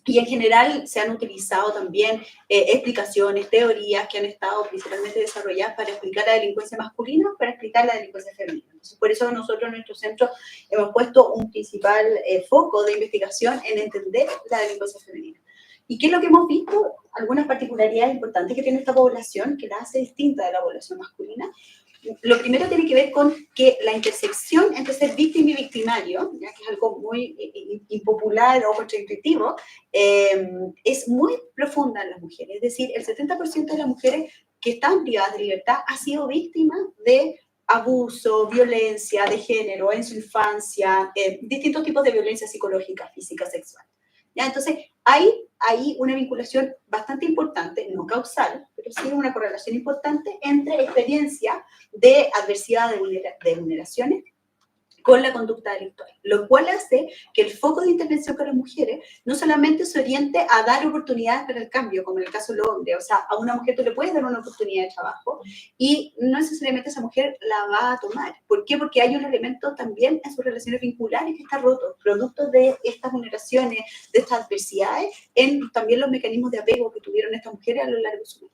Y en general se han utilizado también explicaciones, teorías que han estado principalmente desarrolladas para explicar la delincuencia masculina, para explicar la delincuencia femenina. Entonces, por eso nosotros en nuestro centro hemos puesto un principal foco de investigación en entender la delincuencia femenina. ¿Y qué es lo que hemos visto? Algunas particularidades importantes que tiene esta población que la hace distinta de la población masculina. Lo primero tiene que ver con que la intersección entre ser víctima y victimario, ya que es algo muy impopular o contraintuitivo, es muy profunda en las mujeres. Es decir, el 70% de las mujeres que están privadas de libertad ha sido víctima de abuso, violencia de género en su infancia, distintos tipos de violencia psicológica, física, sexual. ¿Ya? Entonces, hay una vinculación bastante importante, no causal, pero sí una correlación importante entre experiencia de adversidad de vulneraciones con la conducta delictual, lo cual hace que el foco de intervención con las mujeres no solamente se oriente a dar oportunidades para el cambio, como en el caso de los hombres, o sea, a una mujer tú le puedes dar una oportunidad de trabajo y no necesariamente esa mujer la va a tomar. ¿Por qué? Porque hay un elemento también en sus relaciones vinculares que está roto, producto de estas vulneraciones, de estas adversidades, en también los mecanismos de apego que tuvieron estas mujeres a lo largo de su vida.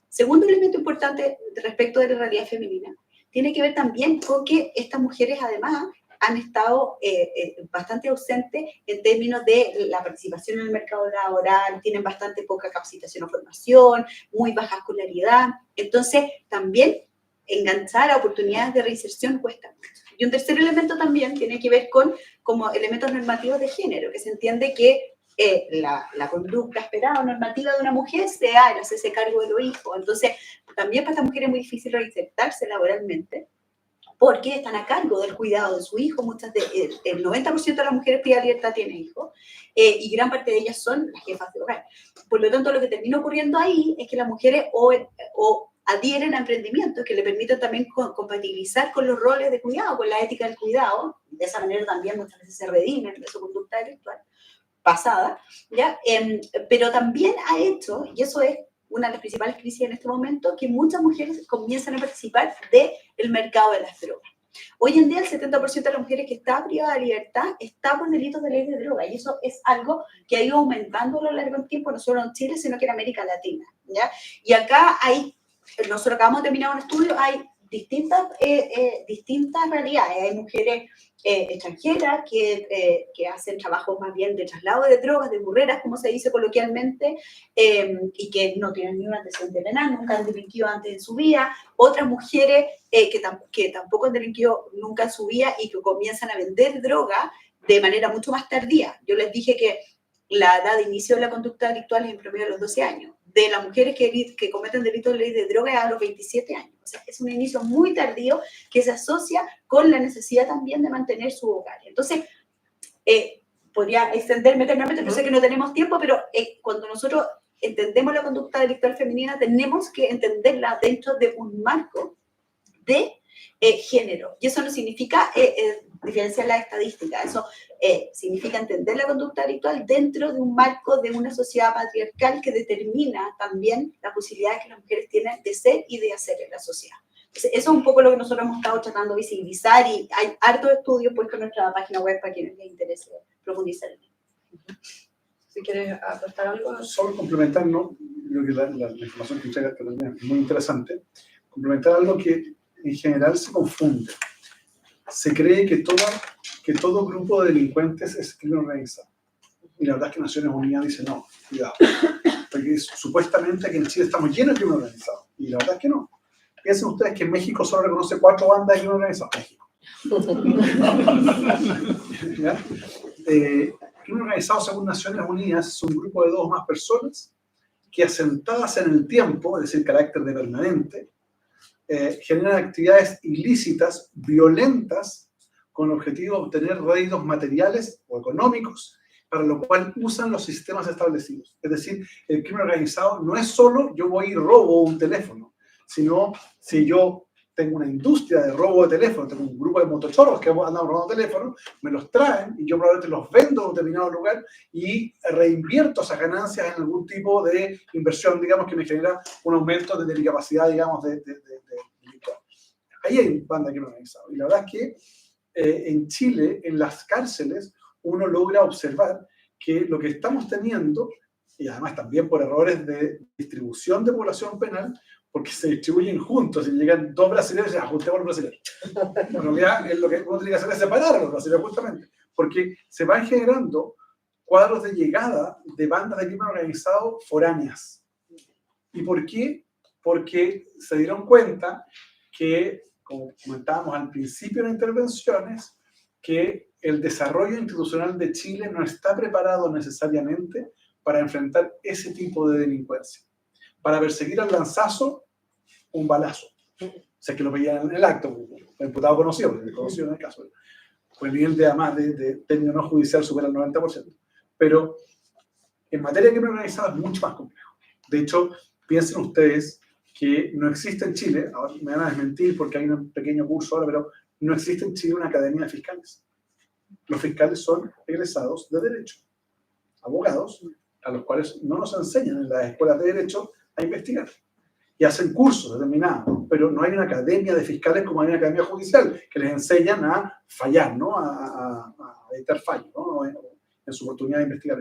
Segundo elemento importante respecto de la realidad femenina, tiene que ver también con que estas mujeres además han estado bastante ausentes en términos de la participación en el mercado laboral, tienen bastante poca capacitación o formación, muy baja escolaridad. Entonces, también enganchar a oportunidades de reinserción cuesta mucho. Y un tercer elemento también tiene que ver con como elementos normativos de género, que se entiende que la conducta esperada o normativa de una mujer sea el hacerse cargo de los hijos. Entonces, también para estas mujeres es muy difícil reinsertarse laboralmente porque están a cargo del cuidado de su hijo. El 90% de las mujeres privadas de libertad tiene hijos y gran parte de ellas son las jefas de hogar. Por lo tanto, lo que termina ocurriendo ahí es que las mujeres o adhieren a emprendimientos que le permiten también compatibilizar con los roles de cuidado, con la ética del cuidado. De esa manera también muchas veces se redimen de su conducta delictual pasada, ¿ya? Pero también ha hecho, y eso es una de las principales crisis en este momento, que muchas mujeres comienzan a participar del mercado de las drogas. Hoy en día el 70% de las mujeres que está privada de libertad está por delitos de ley de droga, y eso es algo que ha ido aumentando a lo largo del tiempo, no solo en Chile, sino que en América Latina, ¿ya? Y acá nosotros acabamos de terminar un estudio, hay distintas realidades. Hay mujeres extranjeras que hacen trabajos más bien de traslado de drogas, de burreras, como se dice coloquialmente, y que no tienen ni un antecedente penal, nunca han delinquido antes en su vida. Otras mujeres que tampoco han delinquido nunca en su vida y que comienzan a vender droga de manera mucho más tardía. Yo les dije que la edad de inicio de la conducta delictual es en promedio a los 12 años. De las mujeres que cometen delitos de ley de droga es a los 27 años. O sea, es un inicio muy tardío que se asocia con la necesidad también de mantener su hogar. Entonces, podría extenderme eternamente, yo sé que no tenemos tiempo, pero cuando nosotros entendemos la conducta delictual femenina, tenemos que entenderla dentro de un marco de género. Y eso no significa diferenciar la estadística, eso significa entender la conducta delictual dentro de un marco de una sociedad patriarcal que determina también las posibilidades que las mujeres tienen de ser y de hacer en la sociedad. Entonces, eso es un poco lo que nosotros hemos estado tratando de visibilizar y hay hartos estudios puestos en nuestra página web para quienes les interese profundizar en ello. Si quieres aportar algo. Solo complementar, ¿no? Creo que la información que entrega también es muy interesante. Complementar algo que en general se confunde. Se cree que todo grupo de delincuentes es crimen organizado. Y la verdad es que Naciones Unidas dice no, cuidado. Porque supuestamente aquí en Chile estamos llenos de crimen organizado. Y la verdad es que no. Piensen ustedes que en México solo reconoce 4 bandas de crimen organizado. México. ¿Ya? Crimen organizado, según Naciones Unidas, es un grupo de 2 o más personas que, asentadas en el tiempo, es decir, carácter de permanente, generan actividades ilícitas, violentas, con el objetivo de obtener réditos materiales o económicos, para lo cual usan los sistemas establecidos. Es decir, el crimen organizado no es solo yo voy y robo un teléfono, sino si yo tengo una industria de robo de teléfono, tengo un grupo de motochorros que andan robando teléfonos, me los traen y yo probablemente los vendo en un determinado lugar y reinvierto esas ganancias en algún tipo de inversión, digamos, que me genera un aumento de mi capacidad, digamos, de ahí hay un banda de crimen organizado. Y la verdad es que en Chile, en las cárceles, uno logra observar que lo que estamos teniendo, y además también por errores de distribución de población penal, porque se distribuyen juntos y llegan 2 brasileños y dicen, ajustemos a los brasileños. En realidad, lo que uno tiene que hacer es separar a los brasileños, justamente, porque se van generando cuadros de llegada de bandas de crimen organizado foráneas. ¿Y por qué? Porque se dieron cuenta que, como comentábamos al principio de las intervenciones, que el desarrollo institucional de Chile no está preparado necesariamente para enfrentar ese tipo de delincuencia. Para perseguir al lanzazo, un balazo. O sea, que lo veían en el acto, el imputado conocido en el caso. Pues el nivel de, además, de término no judicial supera el 90%. Pero en materia de crimen organizado es mucho más complejo. De hecho, piensen ustedes que no existe en Chile, ahora me van a desmentir porque hay un pequeño curso ahora, pero no existe en Chile una academia de fiscales. Los fiscales son egresados de Derecho, abogados, a los cuales no nos enseñan en las escuelas de Derecho a investigar. Y hacen cursos determinados, pero no hay una academia de fiscales como hay una academia judicial, que les enseñan a fallar, ¿no? A evitar fallos, ¿no? En su oportunidad de investigar.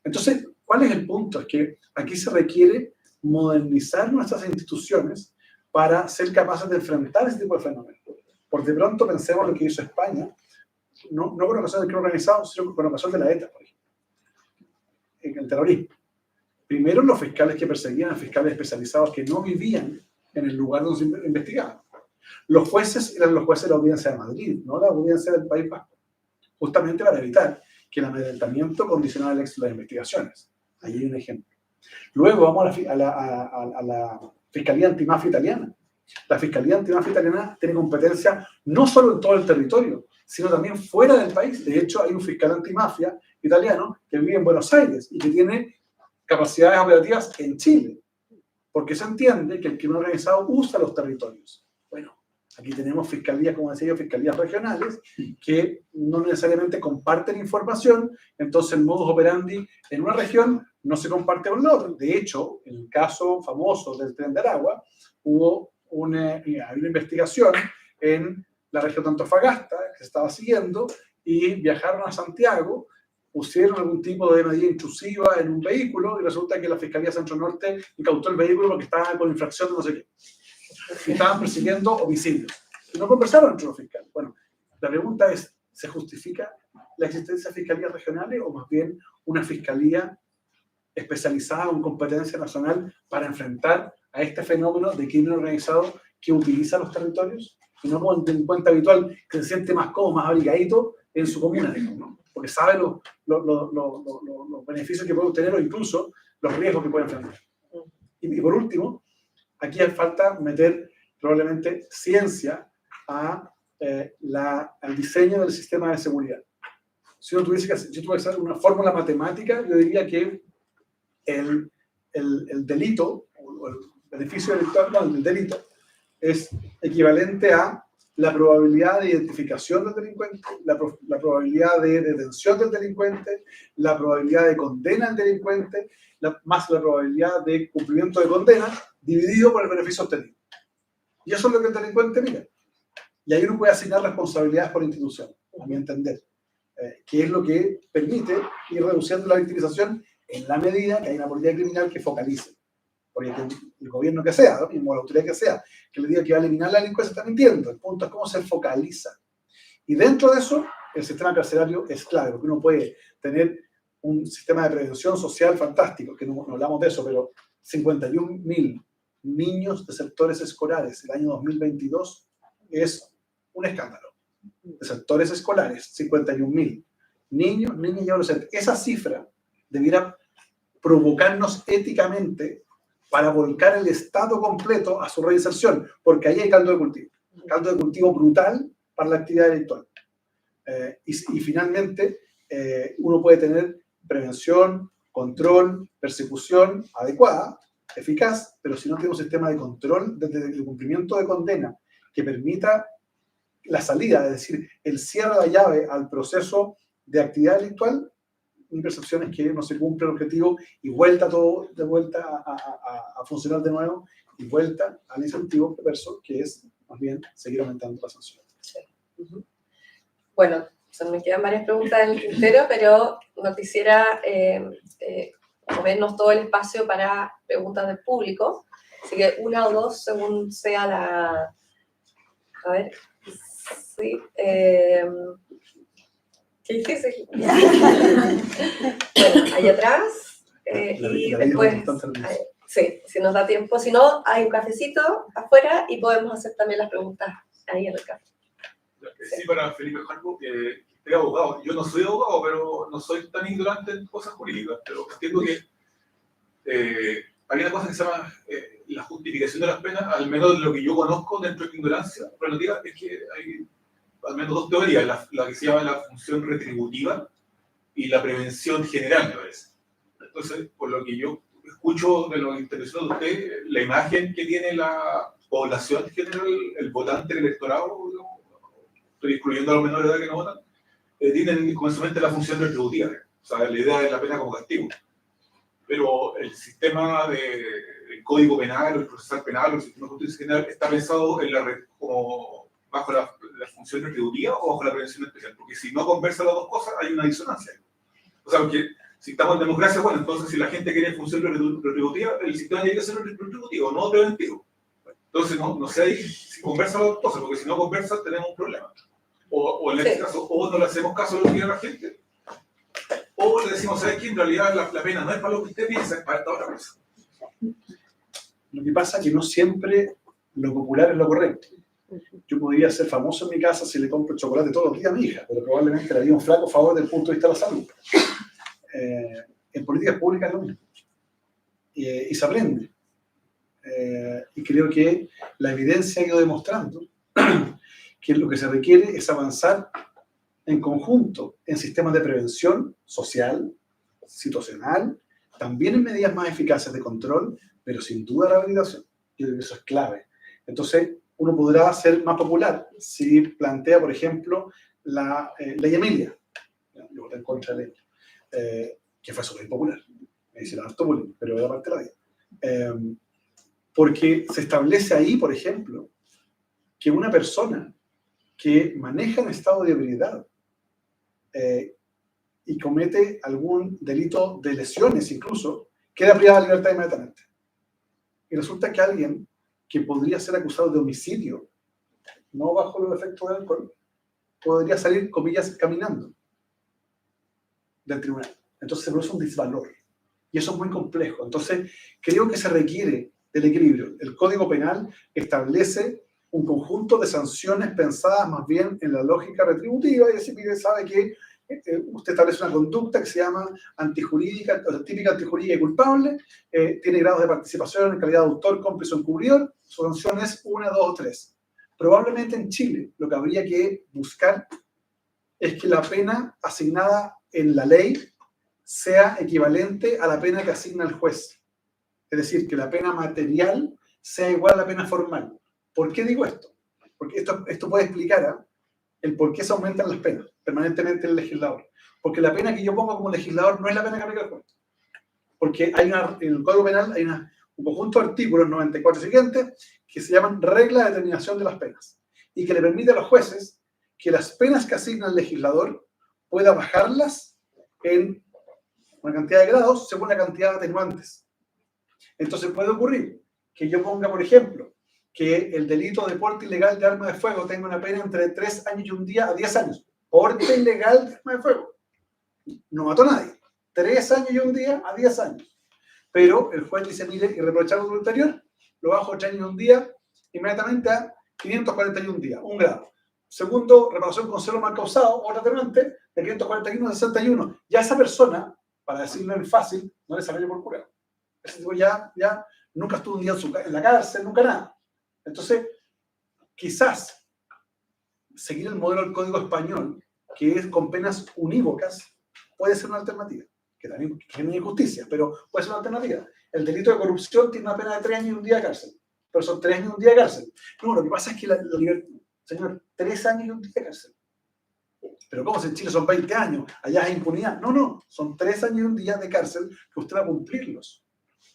Entonces, ¿cuál es el punto? Es que aquí se requiere modernizar nuestras instituciones para ser capaces de enfrentar ese tipo de fenómenos. Por de pronto pensemos lo que hizo España, no con ocasión del crimen organizado, sino con ocasión de la ETA, por ejemplo, en el terrorismo. Primero, los fiscales que perseguían a fiscales especializados que no vivían en el lugar donde se investigaban. Los jueces eran los jueces de la Audiencia de Madrid, no la Audiencia del País Vasco, justamente para evitar que el amedrentamiento condicionara el éxito de las investigaciones. Ahí hay un ejemplo. Luego vamos a la Fiscalía Antimafia Italiana. La Fiscalía Antimafia Italiana tiene competencia no solo en todo el territorio, sino también fuera del país. De hecho, hay un fiscal antimafia italiano que vive en Buenos Aires y que tiene capacidades operativas en Chile, porque se entiende que el crimen organizado usa los territorios. Bueno, aquí tenemos fiscalías, como decía yo, fiscalías regionales, que no necesariamente comparten información, entonces el modus operandi en una región no se comparte con la otra. De hecho, en el caso famoso del Tren de Aragua, hubo una investigación en la región de Antofagasta, que se estaba siguiendo, y viajaron a Santiago, pusieron algún tipo de medida intrusiva en un vehículo y resulta que la Fiscalía Centro Norte incautó el vehículo porque estaba con infracción de no sé qué. Y estaban persiguiendo homicidios. Y no conversaron entre los fiscales. Bueno, la pregunta es, ¿se justifica la existencia de fiscalías regionales o más bien una fiscalía especializada con competencia nacional para enfrentar a este fenómeno de crimen organizado que utiliza los territorios? Y no como un delincuente habitual que se siente más cómodo, más abrigadito en su comuna, ¿no? Porque sabe los beneficios que puede obtener o incluso los riesgos que puede enfrentar. Y por último, aquí hace falta meter probablemente ciencia al diseño del sistema de seguridad. Si yo tuviese que hacer una fórmula matemática, yo diría que el delito, o el beneficio delictual, no, el delito, es equivalente a la probabilidad de identificación del delincuente, la probabilidad de detención del delincuente, la probabilidad de condena al delincuente, más la probabilidad de cumplimiento de condena, dividido por el beneficio obtenido. Y eso es lo que el delincuente mira. Y ahí uno puede asignar responsabilidades por institución, a mi entender, que es lo que permite ir reduciendo la victimización en la medida que hay una política criminal que focalice. Porque el gobierno que sea, ¿no? Mismo la autoridad que sea, que le diga que va a eliminar la delincuencia, está mintiendo. El punto es cómo se focaliza. Y dentro de eso, el sistema carcelario es clave, porque uno puede tener un sistema de prevención social fantástico, que no hablamos de eso, pero 51.000 niños de sectores escolares el año 2022 es un escándalo. De sectores escolares, 51.000 niños, niñas y adolescentes. Esa cifra debiera provocarnos éticamente para volcar el Estado completo a su reinserción, porque ahí hay caldo de cultivo brutal para la actividad delictual. Y finalmente, uno puede tener prevención, control, persecución adecuada, eficaz, pero si no tiene un sistema de control desde el cumplimiento de condena que permita la salida, es decir, el cierre de la llave al proceso de actividad delictual, mi percepción es que no se cumple el objetivo y vuelta todo de vuelta a funcionar de nuevo y vuelta al incentivo perverso, que es más bien seguir aumentando la sanción. Sí. Bueno, me quedan varias preguntas en el tintero, pero no quisiera movernos todo el espacio para preguntas del público. Así que una o dos según sea la... A ver, sí. Qué difícil. Bueno, ahí atrás. Y después, sí, si nos da tiempo. Si no, hay un cafecito afuera y podemos hacer también las preguntas ahí en el café. Sí, para Felipe Jarbo, soy abogado. Yo no soy abogado, pero no soy tan ignorante en cosas jurídicas. Pero entiendo que hay una cosa que se llama la justificación de las penas, al menos lo que yo conozco dentro de mi ignorancia relativa, es que hay al menos dos teorías, la que se llama la función retributiva y la prevención general, me parece. Entonces, por lo que yo escucho de los intervenciones de usted, la imagen que tiene la población general, el votante, el electorado, estoy excluyendo a los menores de edad que no votan, tienen como en su mente la función retributiva, o sea, la idea de la pena como castigo. Pero el sistema del Código Penal, o el procesal penal, o el sistema de justicia general, está pensado en como bajo la función retributiva o bajo la prevención especial, porque si no conversan las dos cosas, hay una disonancia. O sea, porque si estamos en democracia, bueno, entonces si la gente quiere función retributiva, el sistema tiene que ser retributivo, no preventivo. Entonces, no sé ahí si conversan las dos cosas, porque si no conversan, tenemos un problema. O en este caso, o no le hacemos caso a lo que quiere la gente, o le decimos, ¿sabes qué? En realidad la pena no es para lo que usted piensa, es para esta otra cosa. Lo que pasa es que no siempre lo popular es lo correcto. Yo podría ser famoso en mi casa si le compro chocolate todos los días a mi hija, pero probablemente le haría un flaco favor desde el punto de vista de la salud. En políticas públicas es lo mismo. Y se aprende. Y creo que la evidencia ha ido demostrando que lo que se requiere es avanzar en conjunto en sistemas de prevención social, situacional, también en medidas más eficaces de control, pero sin duda rehabilitación. Yo creo que eso es clave. Entonces, uno podrá ser más popular si plantea, por ejemplo, la ley Emilia. Yo voté en contra de la ley, que fue súper impopular. Me hicieron harto bullying, pero era parte de la vida. Porque se establece ahí, por ejemplo, que una persona que maneja en estado de ebriedad y comete algún delito de lesiones incluso, queda privada de libertad inmediatamente. Y resulta que alguien que podría ser acusado de homicidio, no bajo los efectos del alcohol, podría salir, comillas, caminando del tribunal. Entonces se produce un desvalor. Y eso es muy complejo. Entonces, creo que se requiere del equilibrio. El Código Penal establece un conjunto de sanciones pensadas más bien en la lógica retributiva, y decir, mire, sabe que usted establece una conducta que se llama antijurídica, o sea, típica antijurídica y culpable, tiene grados de participación en calidad de autor, cómplice o encubridor, su sanción es 1, 2 o 3. Probablemente en Chile lo que habría que buscar es que la pena asignada en la ley sea equivalente a la pena que asigna el juez. Es decir, que la pena material sea igual a la pena formal. ¿Por qué digo esto? Porque esto puede explicar el por qué se aumentan las penas permanentemente en el legislador. Porque la pena que yo pongo como legislador no es la pena que aplica el juez. Porque en el Código Penal hay un conjunto de artículos 94 siguientes que se llaman reglas de determinación de las penas y que le permite a los jueces que las penas que asigna el legislador pueda bajarlas en una cantidad de grados según la cantidad de atenuantes. Entonces puede ocurrir que yo ponga, por ejemplo, que el delito de porte ilegal de arma de fuego tenga una pena entre 3 años y 1 día a 10 años. Porte ilegal de arma de fuego. No mató a nadie. 3 años y 1 día a 10 años. Pero el juez dice, mire, irreprochable lo anterior, lo bajo 8 años y 1 día, inmediatamente a 541 días, 1 grado. Segundo, reparación con celo mal causado, otra atenuante, de 541 a 61. Ya esa persona, para decirlo en fácil, no le salió por jurado. Ese tipo ya nunca estuvo un día en la cárcel, nunca nada. Entonces, quizás seguir el modelo del Código Español, que es con penas unívocas, puede ser una alternativa, que también es una injusticia, pero puede ser una alternativa. El delito de corrupción tiene una pena de 3 años y 1 día de cárcel, pero son 3 años y 1 día de cárcel. No, lo que pasa es que la libertad, señor, 3 años y 1 día de cárcel. Pero ¿cómo si en Chile son 20 años? Allá es impunidad. No, son 3 años y 1 día de cárcel que usted va a cumplirlos.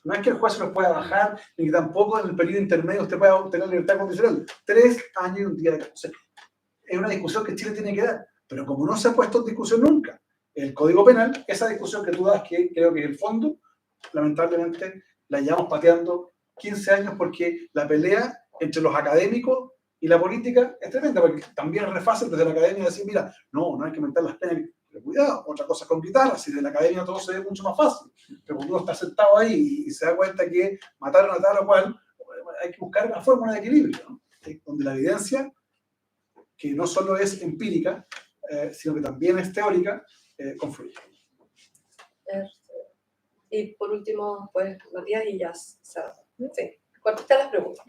No es que el juez se los pueda bajar, ni que tampoco en el periodo intermedio usted pueda obtener libertad condicional. 3 años y 1 día de cárcel. Es una discusión que Chile tiene que dar, pero como no se ha puesto en discusión nunca el Código Penal, esa discusión que tú das, que creo que en el fondo, lamentablemente, la llevamos pateando 15 años porque la pelea entre los académicos y la política es tremenda, porque también es re fácil desde la academia decir, mira, no hay que aumentar las penas, pero cuidado, otra cosa es con guitarras, y de la academia todo se ve mucho más fácil, pero cuando uno está sentado ahí y se da cuenta que mataron a tal o cual, hay que buscar una fórmula de equilibrio, ¿no? Donde la evidencia, que no solo es empírica, sino que también es teórica, confluye. Y por último, pues, Matías y ya. Sí, contesta las preguntas.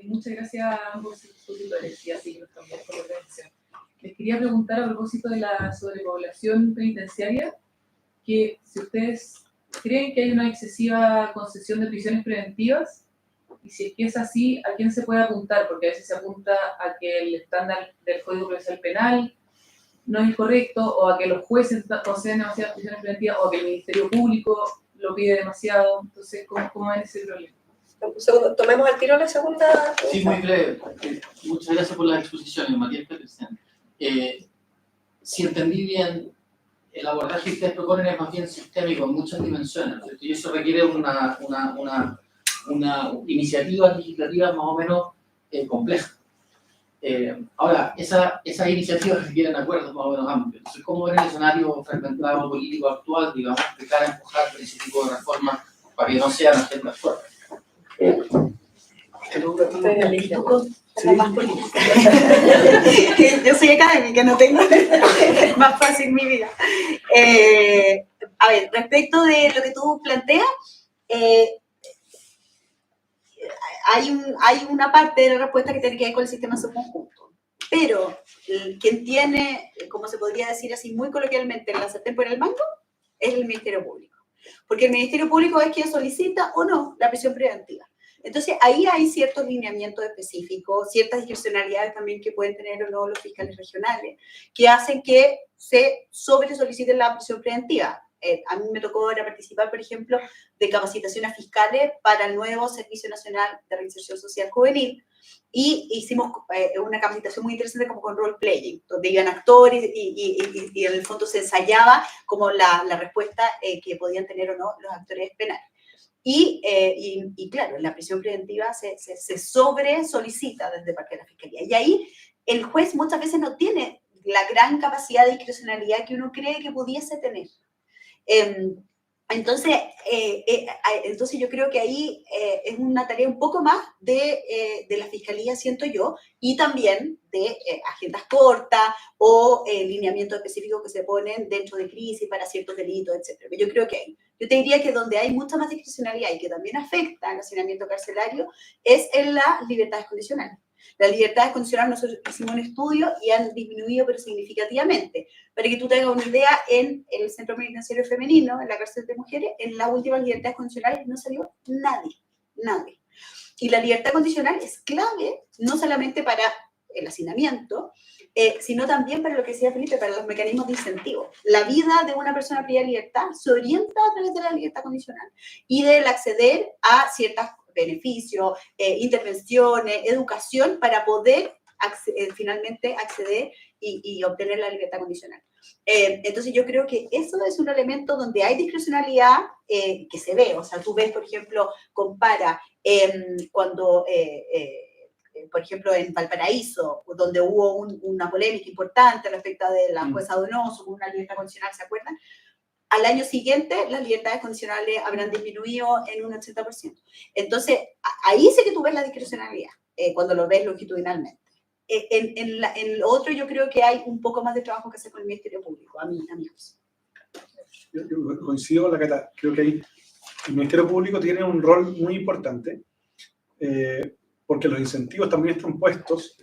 Muchas gracias a ambos expositores y así nos cambiamos por la organización. Les quería preguntar a propósito de la sobrepoblación penitenciaria, que si ustedes creen que hay una excesiva concesión de prisiones preventivas, y si es que es así, ¿a quién se puede apuntar? Porque a veces se apunta a que el estándar del Código Procesal Penal no es correcto, o a que los jueces conceden demasiadas prisiones preventivas, o a que el Ministerio Público lo pide demasiado. Entonces, ¿cómo es ese problema? Un segundo, tomemos al tiro la segunda pregunta. Sí, muy breve. Muchas gracias por las exposiciones, Matías Petersen. Si entendí bien, el abordaje que ustedes proponen es más bien sistémico en muchas dimensiones, ¿cierto? Y eso requiere una iniciativa legislativa más o menos compleja. Ahora, esas iniciativas requieren acuerdos más o menos amplios. Entonces, ¿cómo en el escenario fragmentado político actual, digamos, de cara a empujar ese tipo de reformas para que no sean agendas fuertes? Yo soy académica, no tengo es más fácil mi vida. A ver, respecto de lo que tú planteas, hay una parte de la respuesta que tiene que ver con el sistema en su conjunto. Pero quien tiene, como se podría decir así muy coloquialmente, la sartén por el mango, es el Ministerio Público. Porque el Ministerio Público es quien solicita o no la prisión preventiva. Entonces, ahí hay ciertos lineamientos específicos, ciertas discrecionalidades también que pueden tener o no los fiscales regionales, que hacen que se sobre-solicite la prisión preventiva. A mí me tocó ahora participar, por ejemplo, de capacitación a fiscales para el nuevo Servicio Nacional de Reinserción Social Juvenil, y hicimos una capacitación muy interesante como con role-playing, donde iban actores y en el fondo se ensayaba como la respuesta que podían tener o no los actores penales. Y claro, la prisión preventiva se sobre-solicita desde parte de la Fiscalía. Y ahí el juez muchas veces no tiene la gran capacidad de discrecionalidad que uno cree que pudiese tener. Entonces yo creo que ahí es una tarea un poco más de la Fiscalía, siento yo, y también de agendas cortas o lineamientos específicos que se ponen dentro de crisis para ciertos delitos, etc. Yo creo que yo te diría que donde hay mucha más discrecionalidad y que también afecta al hacinamiento carcelario es en las libertades condicionales. Las libertades condicionales, nosotros hicimos un estudio y han disminuido pero significativamente. Para que tú tengas una idea, en el Centro Penitenciario Femenino, en la cárcel de mujeres, en las últimas libertades condicionales no salió nadie. Y la libertad condicional es clave, no solamente para el hacinamiento, sino también para lo que decía Felipe, para los mecanismos de incentivo. La vida de una persona privada de libertad se orienta a través de la libertad condicional y del acceder a ciertos beneficios, intervenciones, educación, para poder finalmente acceder y obtener la libertad condicional. Entonces yo creo que eso es un elemento donde hay discrecionalidad que se ve. O sea, tú ves, por ejemplo, compara cuando... por ejemplo, en Valparaíso, donde hubo una polémica importante respecto de la jueza Donoso con una libertad condicional, ¿se acuerdan? Al año siguiente, las libertades condicionales habrán disminuido en un 80%. Entonces, ahí sí que tú ves la discrecionalidad, cuando lo ves longitudinalmente. En lo otro, yo creo que hay un poco más de trabajo que hacer con el Ministerio Público, a mí, amigos. Yo coincido con la Cata. Creo que el Ministerio Público tiene un rol muy importante, porque los incentivos también están puestos,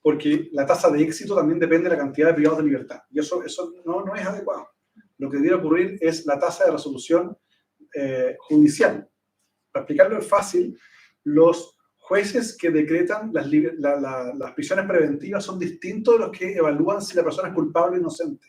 porque la tasa de éxito también depende de la cantidad de privados de libertad. Y eso no es adecuado. Lo que debiera ocurrir es la tasa de resolución judicial. Para explicarlo es fácil, los jueces que decretan las prisiones preventivas son distintos de los que evalúan si la persona es culpable o inocente.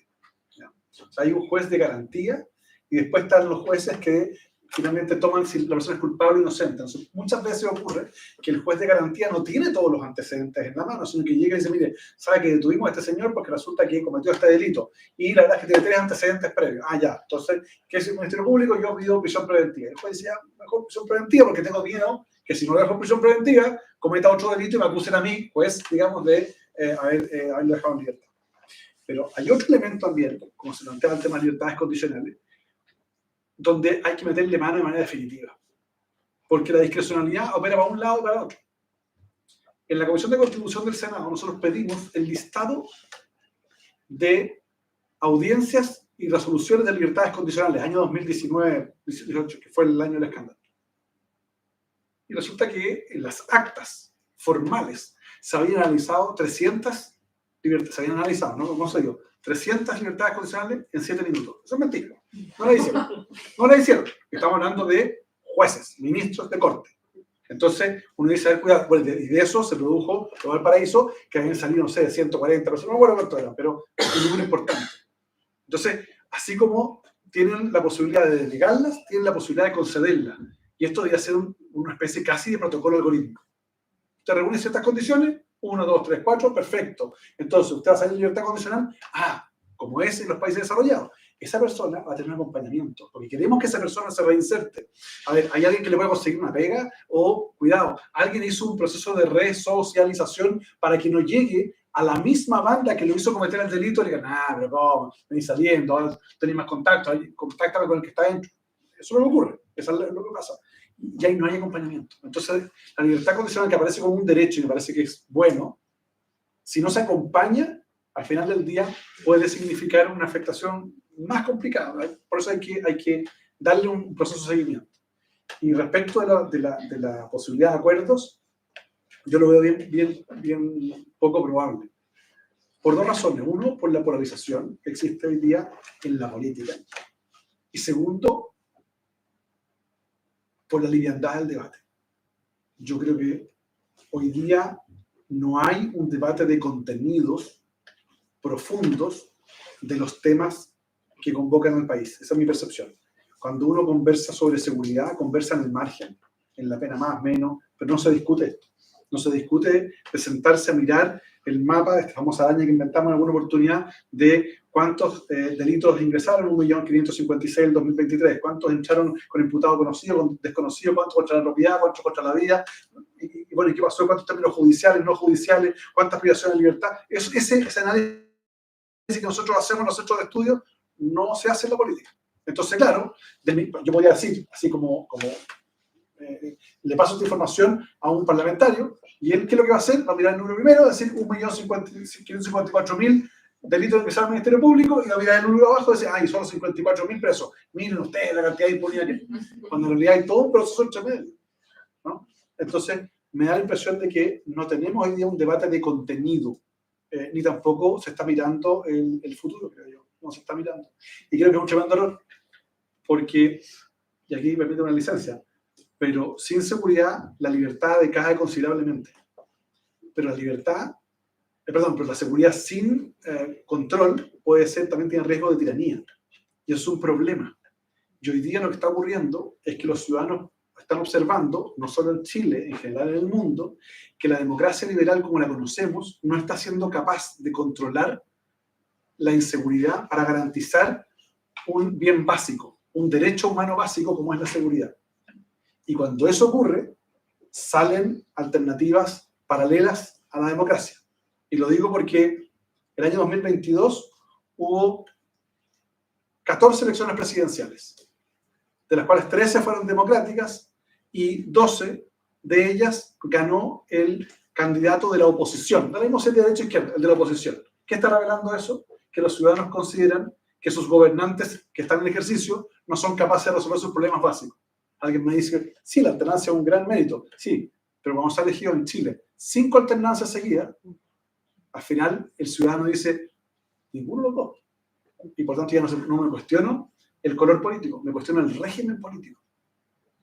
¿Ya? O sea, hay un juez de garantía y después están los jueces que finalmente toman si la persona es culpable o inocente. Entonces, muchas veces ocurre que el juez de garantía no tiene todos los antecedentes en la mano, sino que llega y dice, mire, sabe que detuvimos a este señor porque resulta que cometió este delito. Y la verdad es que tiene 3 antecedentes previos. Ah, ya. Entonces, ¿qué es el Ministerio Público? Yo pido prisión preventiva. El juez dice, mejor prisión preventiva porque tengo miedo que si no le dejo prisión preventiva, cometa otro delito y me acusen a mí, pues, digamos, de haberlo dejado en libertad. Pero hay otro elemento también, como se plantea el tema de libertades condicionales, donde hay que meterle mano de manera definitiva. Porque la discrecionalidad opera para un lado o para otro. En la Comisión de Constitución del Senado nosotros pedimos el listado de audiencias y resoluciones de libertades condicionales, año 2019-18, que fue el año del escándalo. Y resulta que en las actas formales se habían analizado 300 libertades, se habían analizado, no se dio, 300 libertades condicionales en 7 minutos. Eso es mentira. No la hicieron. Estamos hablando de jueces, ministros de corte. Entonces, uno dice, a ver, cuidado. Bueno, y de eso se produjo en Valparaíso, que habían salido, no sé, de 140 personas, no recuerdo cuánto eran, pero es un número importante. Entonces, así como tienen la posibilidad de delegarlas, tienen la posibilidad de concederlas. Y esto debería ser una especie casi de protocolo algorítmico. Usted reúne ciertas condiciones, 1, 2, 3, 4, perfecto. Entonces, usted va a salir de libertad condicional, como es en los países desarrollados. Esa persona va a tener un acompañamiento, porque queremos que esa persona se reinserte. A ver, ¿hay alguien que le pueda conseguir una pega? O, cuidado, alguien hizo un proceso de resocialización para que no llegue a la misma banda que lo hizo cometer el delito y le digan, pero ¿cómo? Venís saliendo, ahora tenés más contacto, contáctame con el que está dentro. Eso no me ocurre, eso es lo que pasa. Y ahí no hay acompañamiento. Entonces, la libertad condicional, que aparece como un derecho y me parece que es bueno, si no se acompaña, al final del día puede significar una afectación más complicada. Por eso hay que darle un proceso de seguimiento. Y respecto de la posibilidad de acuerdos, yo lo veo bien poco probable. Por 2 razones. Uno, por la polarización que existe hoy día en la política. Y segundo, por la liviandad del debate. Yo creo que hoy día no hay un debate de contenidos profundos de los temas que convocan al país. Esa es mi percepción. Cuando uno conversa sobre seguridad, conversa en el margen, en la pena más, menos, pero no se discute esto. No se discute de sentarse a mirar el mapa de esta famosa araña que inventamos en alguna oportunidad de cuántos delitos ingresaron, 1.556.000 en 2023, cuántos entraron con imputado conocido, con desconocido, cuántos contra la propiedad, cuántos contra la vida, y bueno, ¿y qué pasó? ¿Cuántos términos judiciales, no judiciales? ¿Cuántas privaciones de libertad? Ese análisis que nosotros hacemos en los centros de estudio no se hace en la política. Entonces, claro, yo podría decir, así como le paso esta información a un parlamentario, y él, ¿qué es lo que va a hacer? Va a mirar el número primero, decir 1.554.000 delitos de ingresar al Ministerio Público, y va a mirar el número abajo y decir, ay, solo 54.000 presos. Miren ustedes la cantidad de impunidad que hay. Cuando en realidad hay todo un proceso entre medio, ¿no? Entonces, me da la impresión de que no tenemos hoy día un debate de contenido, ni tampoco se está mirando el futuro, creo yo. No se está mirando. Y creo que es un tremendo error, porque, y aquí me permite una licencia, pero sin seguridad la libertad decae considerablemente. Pero la libertad, pero la seguridad sin control puede ser, también tiene riesgo de tiranía. Y eso es un problema. Y hoy día lo que está ocurriendo es que los ciudadanos están observando, no solo en Chile, en general en el mundo, que la democracia liberal como la conocemos no está siendo capaz de controlar la inseguridad para garantizar un bien básico, un derecho humano básico como es la seguridad. Y cuando eso ocurre, salen alternativas paralelas a la democracia. Y lo digo porque el año 2022 hubo 14 elecciones presidenciales, de las cuales 13 fueron democráticas y 12 de ellas ganó el candidato de la oposición. No mismo ser de derecha e izquierda, el de la oposición. ¿Qué está revelando eso? Que los ciudadanos consideran que sus gobernantes que están en ejercicio no son capaces de resolver sus problemas básicos. Alguien me dice, sí, la alternancia es un gran mérito. Sí, pero cuando se ha elegido en Chile 5 alternancias seguidas, al final el ciudadano dice, ninguno de los dos. Y por tanto ya no me cuestiono el color político, me cuestiono el régimen político.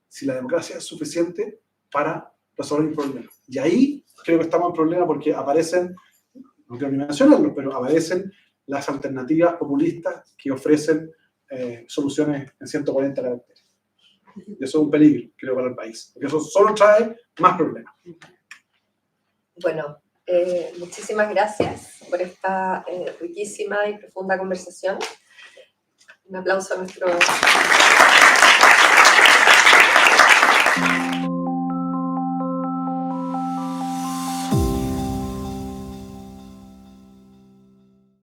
Si la democracia es suficiente para resolver un problema. Y ahí creo que estamos en problema porque aparecen, no quiero ni mencionarlo, pero aparecen las alternativas populistas que ofrecen soluciones en 140 caracteres. Y eso es un peligro, creo, para el país. Porque eso solo trae más problemas. Bueno, muchísimas gracias por esta riquísima y profunda conversación. Un aplauso a nuestro